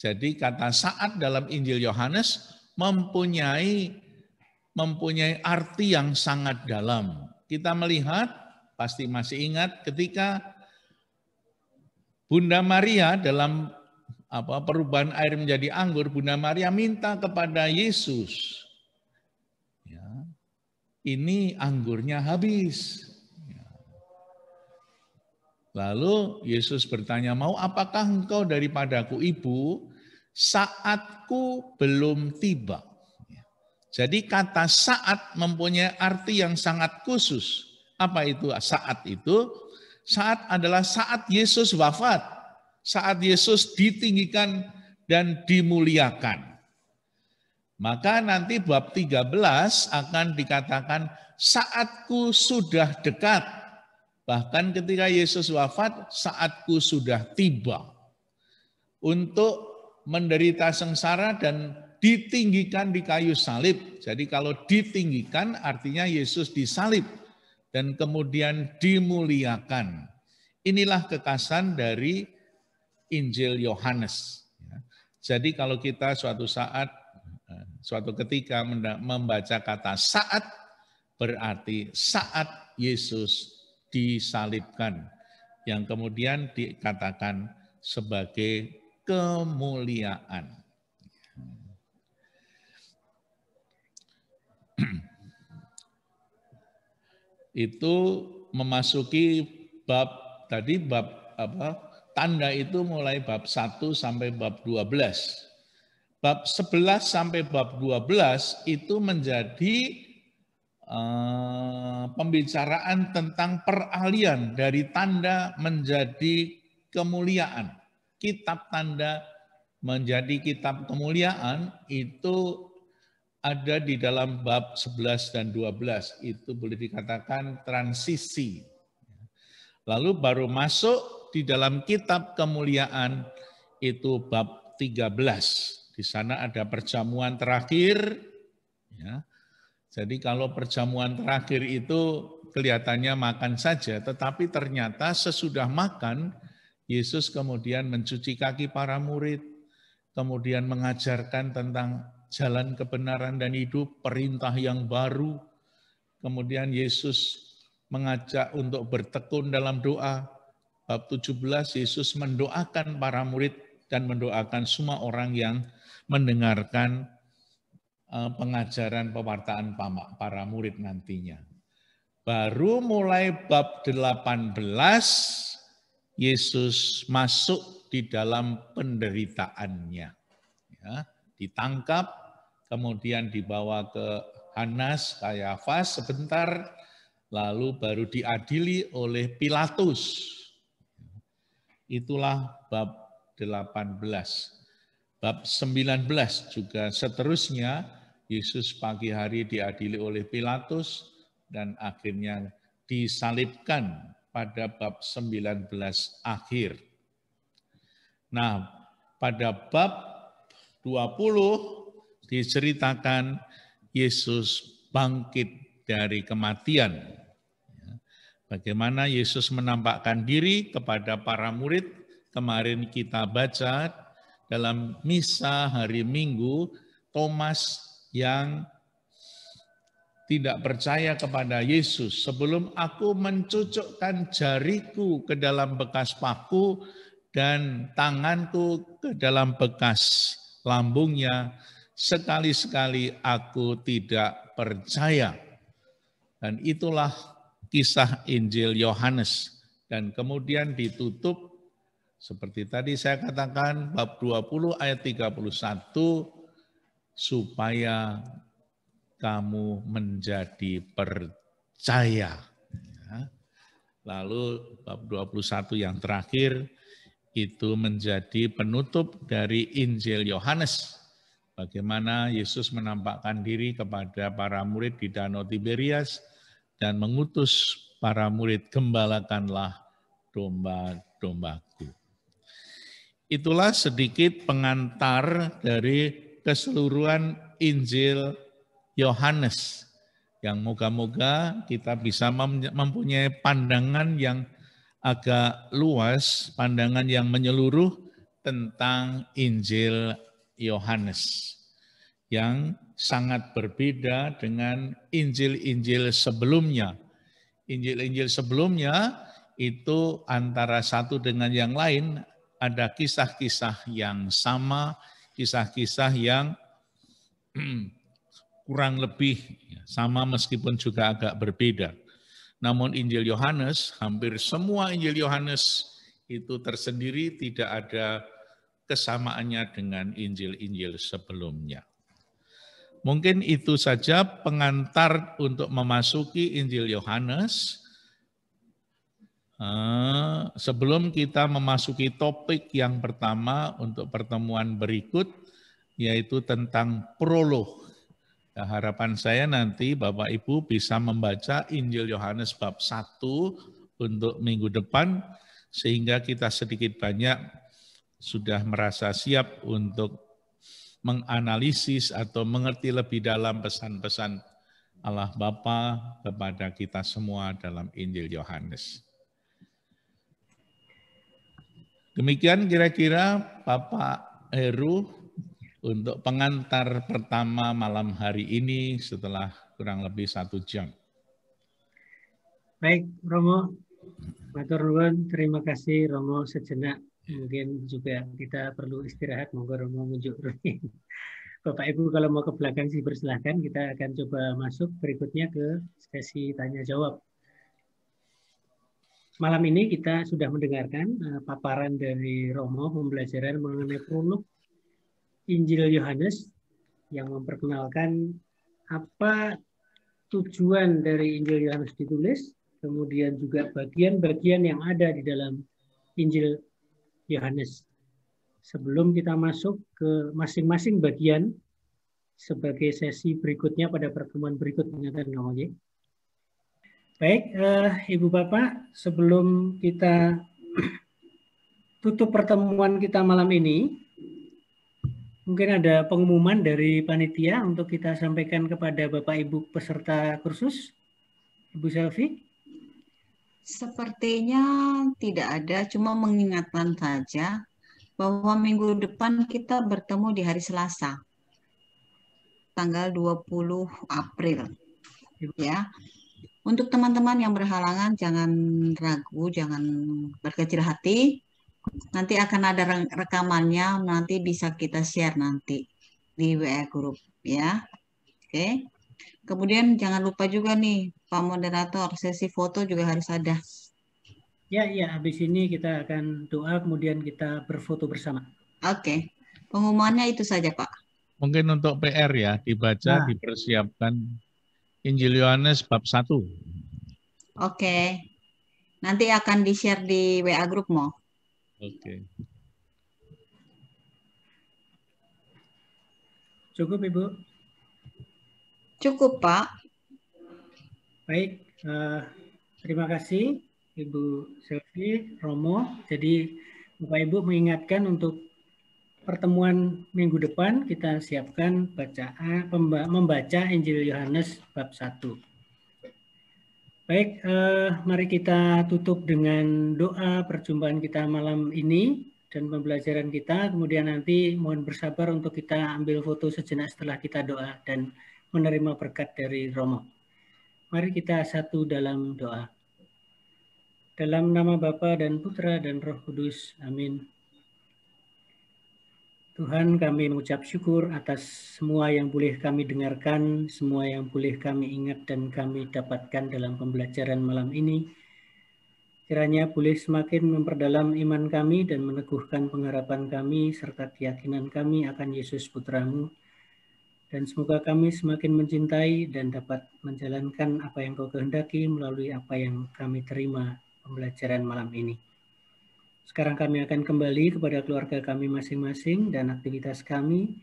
Jadi kata saat dalam Injil Yohanes mempunyai arti yang sangat dalam. Kita melihat, pasti masih ingat ketika Bunda Maria dalam perubahan air menjadi anggur, Bunda Maria minta kepada Yesus, ya, ini anggurnya habis. Lalu Yesus bertanya, mau apakah engkau daripadaku ibu, saatku belum tiba. Jadi kata saat mempunyai arti yang sangat khusus. Apa itu saat itu? Saat adalah saat Yesus wafat, saat Yesus ditinggikan dan dimuliakan. Maka nanti bab 13 akan dikatakan saatku sudah dekat. Bahkan ketika Yesus wafat, saatku sudah tiba untuk menderita sengsara dan ditinggikan di kayu salib. Jadi kalau ditinggikan artinya Yesus disalib dan kemudian dimuliakan. Inilah kekasan dari Injil Yohanes. Jadi kalau kita suatu ketika membaca kata saat, berarti saat Yesus disalibkan, yang kemudian dikatakan sebagai kemuliaan. Itu memasuki bab tadi, bab tanda itu mulai bab 1 sampai bab 12. Bab 11 sampai bab 12 itu menjadi pembicaraan tentang peralihan dari tanda menjadi kemuliaan. Kitab tanda menjadi kitab kemuliaan itu ada di dalam bab 11 dan 12. Itu boleh dikatakan transisi. Lalu baru masuk di dalam kitab kemuliaan itu bab 13. Di sana ada perjamuan terakhir. Ya. Jadi kalau perjamuan terakhir itu kelihatannya makan saja, tetapi ternyata sesudah makan, Yesus kemudian mencuci kaki para murid, kemudian mengajarkan tentang jalan kebenaran dan hidup, perintah yang baru. Kemudian Yesus mengajak untuk bertekun dalam doa. Bab 17, Yesus mendoakan para murid dan mendoakan semua orang yang mendengarkan pengajaran pewartaan para murid nantinya. Baru mulai bab 18, Yesus masuk di dalam penderitaannya. Ya, ditangkap, kemudian dibawa ke Hanas, Kayafas sebentar, lalu baru diadili oleh Pilatus. Itulah bab 18. Bab 19 juga seterusnya, Yesus pagi hari diadili oleh Pilatus dan akhirnya disalibkan pada bab 19 akhir. Nah, pada bab 20 diceritakan Yesus bangkit dari kematian. Bagaimana Yesus menampakkan diri kepada para murid, kemarin kita baca dalam misa hari Minggu, Thomas yang tidak percaya kepada Yesus. Sebelum aku mencucukkan jariku ke dalam bekas paku dan tanganku ke dalam bekas lambungnya, sekali-sekali aku tidak percaya. Dan itulah kisah Injil Yohanes. Dan kemudian ditutup seperti tadi saya katakan bab 20 ayat 31, supaya kamu menjadi percaya. Lalu bab 21 yang terakhir itu menjadi penutup dari Injil Yohanes. Bagaimana Yesus menampakkan diri kepada para murid di Danau Tiberias dan mengutus para murid, gembalakanlah domba-dombaku. Itulah sedikit pengantar dari keseluruhan Injil Yohanes, yang moga-moga kita bisa mempunyai pandangan yang agak luas, pandangan yang menyeluruh tentang Injil Yohanes, yang sangat berbeda dengan Injil-Injil sebelumnya. Injil-Injil sebelumnya itu antara satu dengan yang lain ada kisah-kisah yang sama, kisah-kisah yang kurang lebih sama meskipun juga agak berbeda. Namun Injil Yohanes, hampir semua Injil Yohanes itu tersendiri, tidak ada kesamaannya dengan Injil-Injil sebelumnya. Mungkin itu saja pengantar untuk memasuki Injil Yohanes. Sebelum kita memasuki topik yang pertama untuk pertemuan berikut, yaitu tentang prolog. Nah, harapan saya nanti Bapak Ibu bisa membaca Injil Yohanes bab 1 untuk minggu depan, sehingga kita sedikit banyak sudah merasa siap untuk menganalisis atau mengerti lebih dalam pesan-pesan Allah Bapa kepada kita semua dalam Injil Yohanes. Demikian kira-kira Bapak Heru untuk pengantar pertama malam hari ini setelah kurang lebih 1 jam. Baik, Romo. Matur nuwun, terima kasih Romo sejenak. Mungkin juga kita perlu istirahat, monggo Romo munjuk. Bapak Ibu kalau mau ke belakang sih bersilahkan, kita akan coba masuk berikutnya ke sesi tanya jawab. Malam ini kita sudah mendengarkan paparan dari Romo pembelajaran mengenai prolog Injil Yohanes yang memperkenalkan apa tujuan dari Injil Yohanes ditulis, kemudian juga bagian-bagian yang ada di dalam Injil Yohanes. Sebelum kita masuk ke masing-masing bagian sebagai sesi berikutnya pada pertemuan berikutnya. Baik, Ibu Bapak, sebelum kita tutup pertemuan kita malam ini, mungkin ada pengumuman dari panitia untuk kita sampaikan kepada Bapak Ibu peserta kursus. Ibu Selvi? Sepertinya tidak ada, cuma mengingatkan saja bahwa minggu depan kita bertemu di hari Selasa, tanggal 20 April. Ya. Untuk teman-teman yang berhalangan, jangan ragu, jangan berkecil hati. Nanti akan ada rekamannya, nanti bisa kita share nanti di WA Group, ya. Oke. Kemudian jangan lupa juga nih, Pak Moderator, sesi foto juga harus ada. Ya, habis ini kita akan doa, kemudian kita berfoto bersama. Oke. Pengumumannya itu saja, Pak. Mungkin untuk PR ya, dibaca, dipersiapkan Injil Yohanes bab 1. Oke. Nanti akan di-share di WA Group, Mo. Oke. Cukup, Ibu? Cukup, Pak. Baik, terima kasih Ibu Selvi, Romo. Jadi Bapak Ibu mengingatkan untuk pertemuan minggu depan kita siapkan membaca Injil Yohanes bab 1. Baik, mari kita tutup dengan doa perjumpaan kita malam ini dan pembelajaran kita. Kemudian nanti mohon bersabar untuk kita ambil foto sejenak setelah kita doa dan menerima berkat dari Romo. Mari kita satu dalam doa. Dalam nama Bapa dan Putra dan Roh Kudus. Amin. Tuhan, kami mengucap syukur atas semua yang boleh kami dengarkan, semua yang boleh kami ingat dan kami dapatkan dalam pembelajaran malam ini. Kiranya boleh semakin memperdalam iman kami dan meneguhkan pengharapan kami serta keyakinan kami akan Yesus Putra-Mu. Dan semoga kami semakin mencintai dan dapat menjalankan apa yang Kau kehendaki melalui apa yang kami terima pembelajaran malam ini. Sekarang kami akan kembali kepada keluarga kami masing-masing dan aktivitas kami.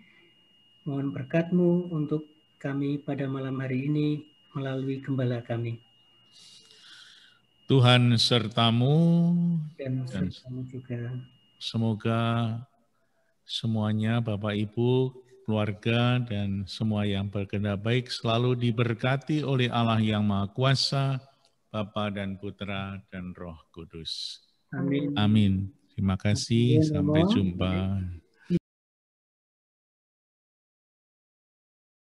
Mohon berkat-Mu untuk kami pada malam hari ini melalui gembala kami. Tuhan sertamu dan sertamu juga. Semoga semuanya Bapak Ibu, keluarga, dan semua yang berkehendak baik selalu diberkati oleh Allah yang Maha Kuasa, Bapa dan Putra dan Roh Kudus. Amin. Amin. Terima kasih. Sampai jumpa.